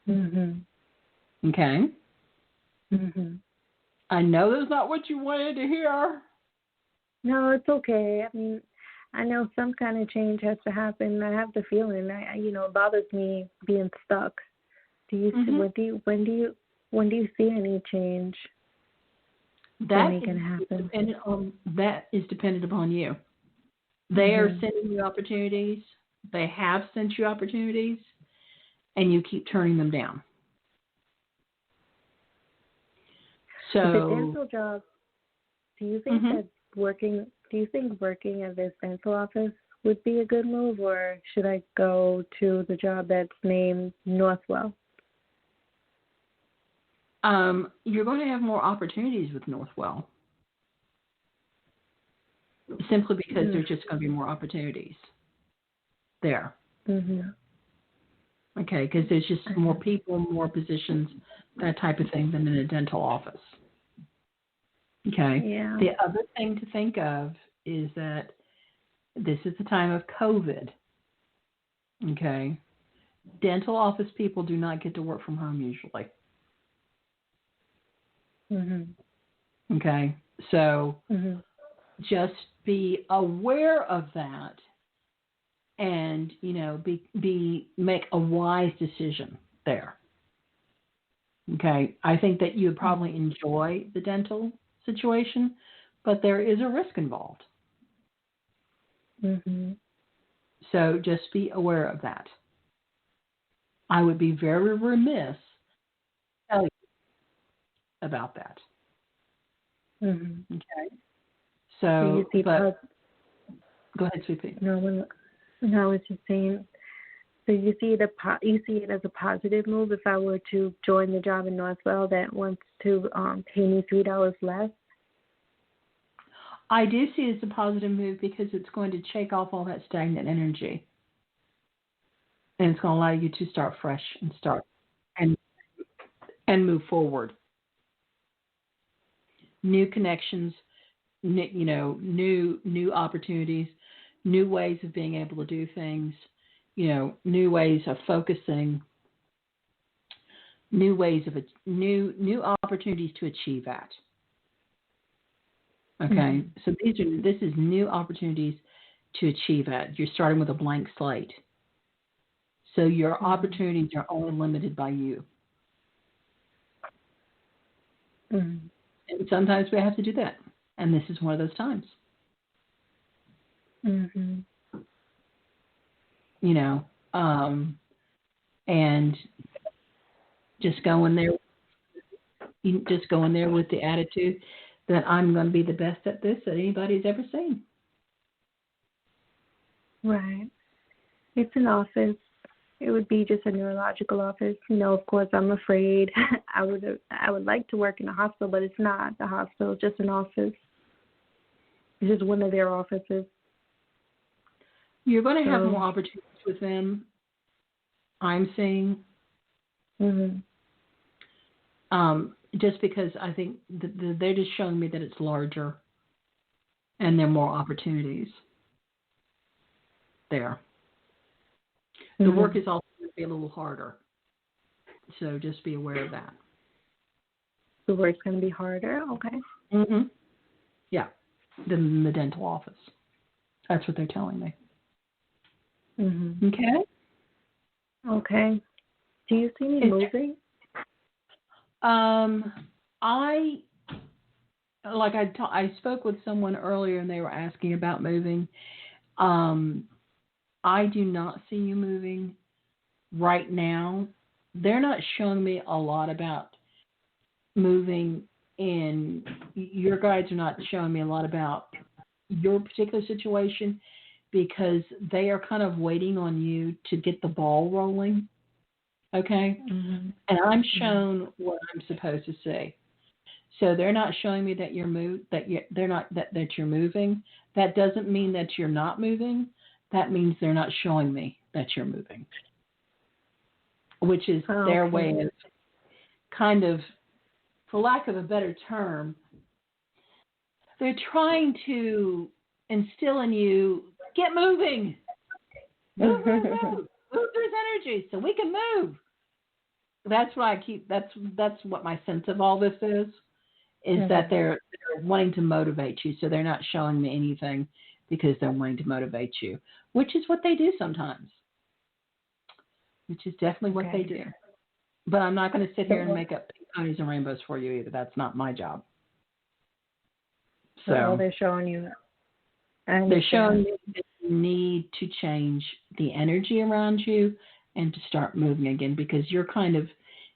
J: Mm-hmm.
C: Okay?
J: Mm-hmm.
C: I know that's not what you wanted to hear.
J: No, it's okay. I mean, I know some kind of change has to happen. I have the feeling. It bothers me being stuck. Do you when do you see any change?
C: That
J: can happen.
C: That is dependent upon you. They are sending you opportunities. They have sent you opportunities, and you keep turning them down. So
J: the dental job. Do you think that working? Do you think working at this dental office would be a good move, or should I go to the job that's named Northwell?
C: You're going to have more opportunities with Northwell, simply because there's just going to be more opportunities there.
J: Mm-hmm.
C: Okay, because there's just more people, more positions, that type of thing than in a dental office. Okay.
J: Yeah.
C: The other thing to think of is that this is the time of COVID. Okay. Dental office people do not get to work from home usually.
J: Mm-hmm.
C: Okay. So just be aware of that, and make a wise decision there. Okay. I think that you would probably enjoy the dental situation, but there is a risk involved.
J: Mm-hmm.
C: So just be aware of that. I would be very remiss to tell you about that.
J: Mm-hmm.
C: Okay.
J: So you see
C: go ahead, Sweetie.
J: No, I was just saying. So you see it as a positive move if I were to join the job in Northwell that wants to pay me $3 less?
C: I do see it as a positive move because it's going to shake off all that stagnant energy. And it's going to allow you to start fresh and move forward. New connections, new opportunities, new ways of being able to do things, new ways of focusing, new new opportunities to achieve that. Okay, so this is new opportunities to achieve that. You're starting with a blank slate. So your opportunities are only limited by you. And sometimes we have to do that. And this is one of those times. And just go in there with the attitude that I'm going to be the best at this that anybody's ever seen.
J: Right. It's an office. It would be just a neurological office. Of course, I'm afraid. I would like to work in a hospital, but it's not the hospital. It's just an office. It's just one of their offices.
C: You're going to have more opportunities with them, I'm seeing. Just because I think they're just showing me that it's larger. and there are more opportunities there. The work is also going to be a little harder, so just be aware of that.
J: The work's going to be harder? Okay.
C: Yeah, than the dental office. That's what they're telling me. Okay?
J: Okay. Do you see me moving?
C: I spoke with someone earlier and they were asking about moving. I do not see you moving right now. They're not showing me a lot about moving, and your guides are not showing me a lot about your particular situation because they are kind of waiting on you to get the ball rolling. Okay? And I'm shown what I'm supposed to see. So they're not showing me that you're that you're moving. That doesn't mean that you're not moving. That means they're not showing me that you're moving, which is their way of kind of, for lack of a better term, they're trying to instill in you, get moving. Move this energy so we can move. That's what that's what my sense of all this is that they're wanting to motivate you. So they're not showing me anything because they're wanting to motivate you, which is what they do sometimes. Which is definitely what they do. But I'm not going to sit here and make up ponies and rainbows for you either. That's not my job. So
J: they're showing you.
C: They're showing you that you need to change the energy around you and to start moving again because you're kind of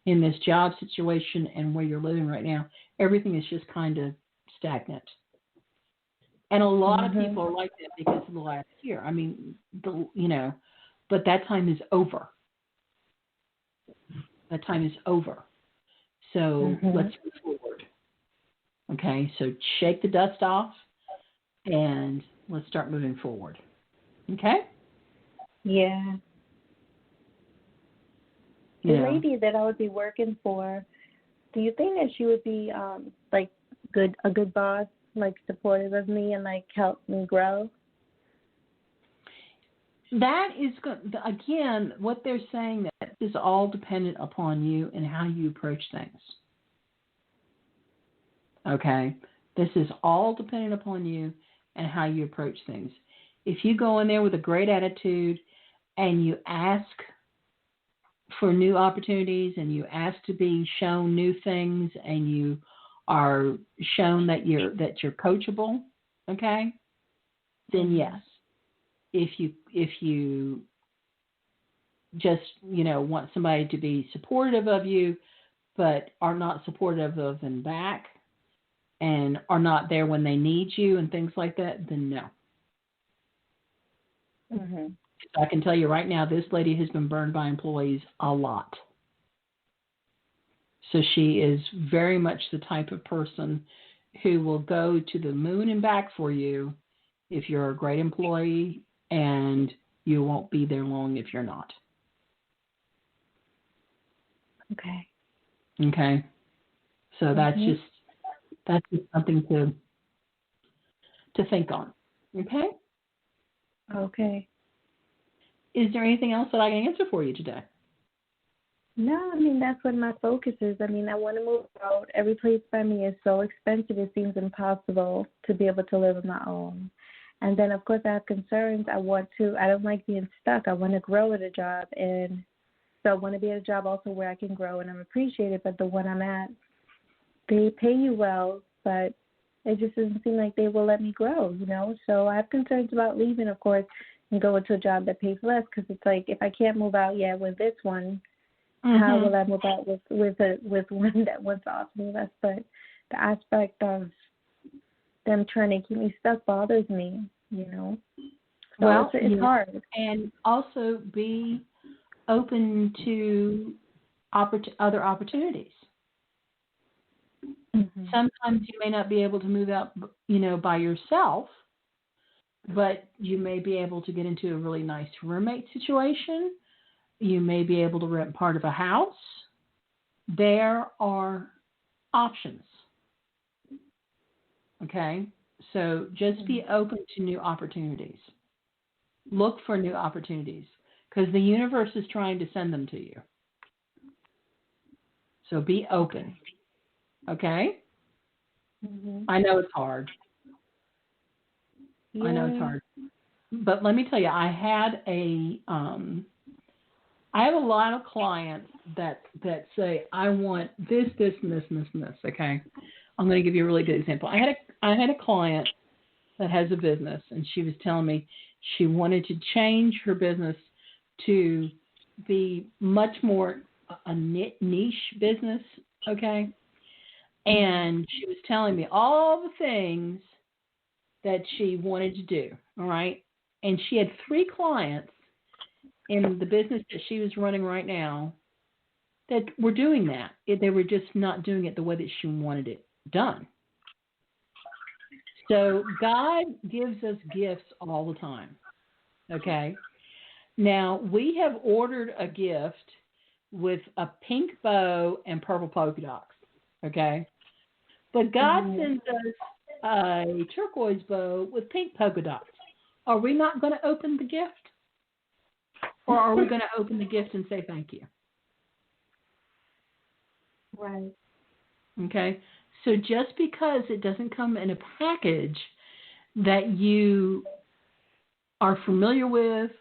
C: in this job situation and where you're living right now, everything is just kind of stagnant. And a lot of people are like that because of the last year. I mean, but that time is over. That time is over. So let's move forward. Okay, so shake the dust off and let's start moving forward. Okay?
J: Yeah. The lady that I would be working for, do you think that she would be a good boss, like supportive of me and like help me grow?
C: That is good. Again, what they're saying that is all dependent upon you and how you approach things. Okay? This is all dependent upon you and how you approach things. If you go in there with a great attitude and you ask for new opportunities and you ask to be shown new things and you are shown that you're coachable, okay? Then yes. If you just, want somebody to be supportive of you but are not supportive of them back and are not there when they need you and things like that, then no. I can tell you right now, this lady has been burned by employees a lot. So she is very much the type of person who will go to the moon and back for you if you're a great employee, and you won't be there long if you're not.
J: Okay.
C: Okay. So that's just something to think on. Okay?
J: Okay.
C: Is there anything else that I can answer for you today?
J: No, I mean, that's what my focus is. I mean, I want to move out. Every place by me is so expensive, it seems impossible to be able to live on my own. And then, of course, I have concerns. I don't like being stuck. I want to grow at a job. And so I want to be at a job also where I can grow and I'm appreciated. But the one I'm at, they pay you well, but it just doesn't seem like they will let me grow, So I have concerns about leaving, of course, and go into a job that pays less because it's like if I can't move out yet with this one, how will I move out with one that wants to offer me less? But the aspect of them trying to keep me stuck bothers me, So
C: well,
J: it's hard.
C: And also be open to other opportunities. Sometimes you may not be able to move out, by yourself, but you may be able to get into a really nice roommate situation. You may be able to rent part of a house. There are options. Okay? So just be open to new opportunities. Look for new opportunities because the universe is trying to send them to you. So be open. Okay? I know it's hard. I know it's hard. But let me tell you, I have a lot of clients that say, I want this, this, and this, and this, and this. Okay, I'm going to give you a really good example. I had a client that has a business, and she was telling me she wanted to change her business to be much more a niche business. Okay, and she was telling me all the things that she wanted to do. All right, and she had 3 clients in the business that she was running right now that were doing that. They were just not doing it the way that she wanted it done. So God gives us gifts all the time. Okay? Now, we have ordered a gift with a pink bow and purple polka dots. Okay? But God sends us a turquoise bow with pink polka dots. Are we not going to open the gift? Or are we going to open the gift and say thank you?
J: Right.
C: Okay. So just because it doesn't come in a package that you are familiar with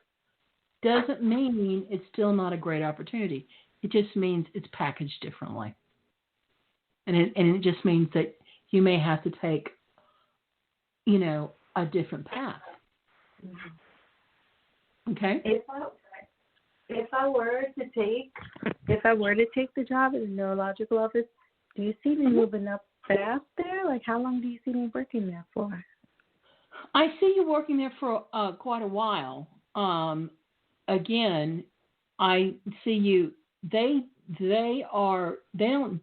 C: doesn't mean it's still not a great opportunity. It just means it's packaged differently. And it just means that you may have to take, a different path. Okay?
J: If I were to take the job at a neurological office, do you see me moving up fast there? Like, how long do you see me working there for?
C: I see you working there for quite a while. Again, I see you. They don't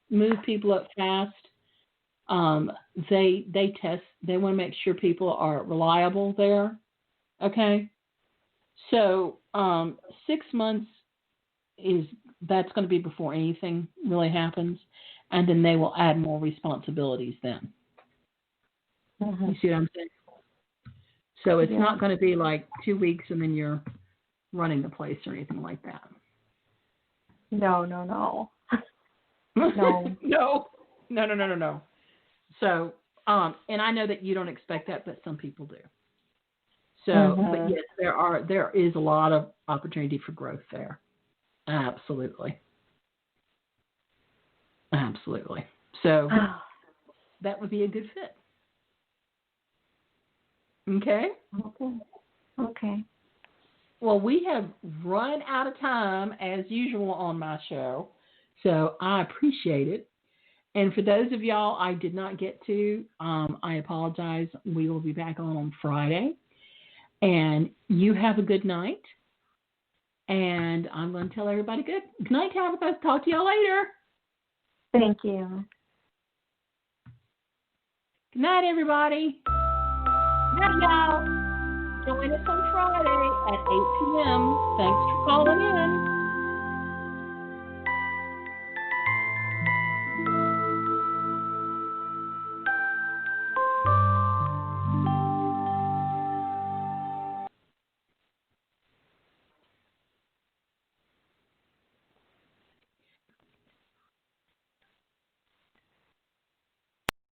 C: move people up fast. They test. They want to make sure people are reliable there. Okay. So 6 months that's going to be before anything really happens, and then they will add more responsibilities then. You see what I'm saying? So it's not going to be like 2 weeks and then you're running the place or anything like that.
J: No.
C: No. So, and I know that you don't expect that, but some people do. So, but yes, there is a lot of opportunity for growth there. Absolutely. So that would be a good fit. Okay?
J: Okay.
C: Well, we have run out of time as usual on my show, so I appreciate it. And for those of y'all I did not get to, I apologize. We will be back on Friday. And you have a good night. And I'm going to tell everybody good night, Tabitha. Talk to y'all later.
J: Thank you.
C: Good night, everybody. Good night, y'all. Join us on Friday at 8 p.m. Thanks for calling in.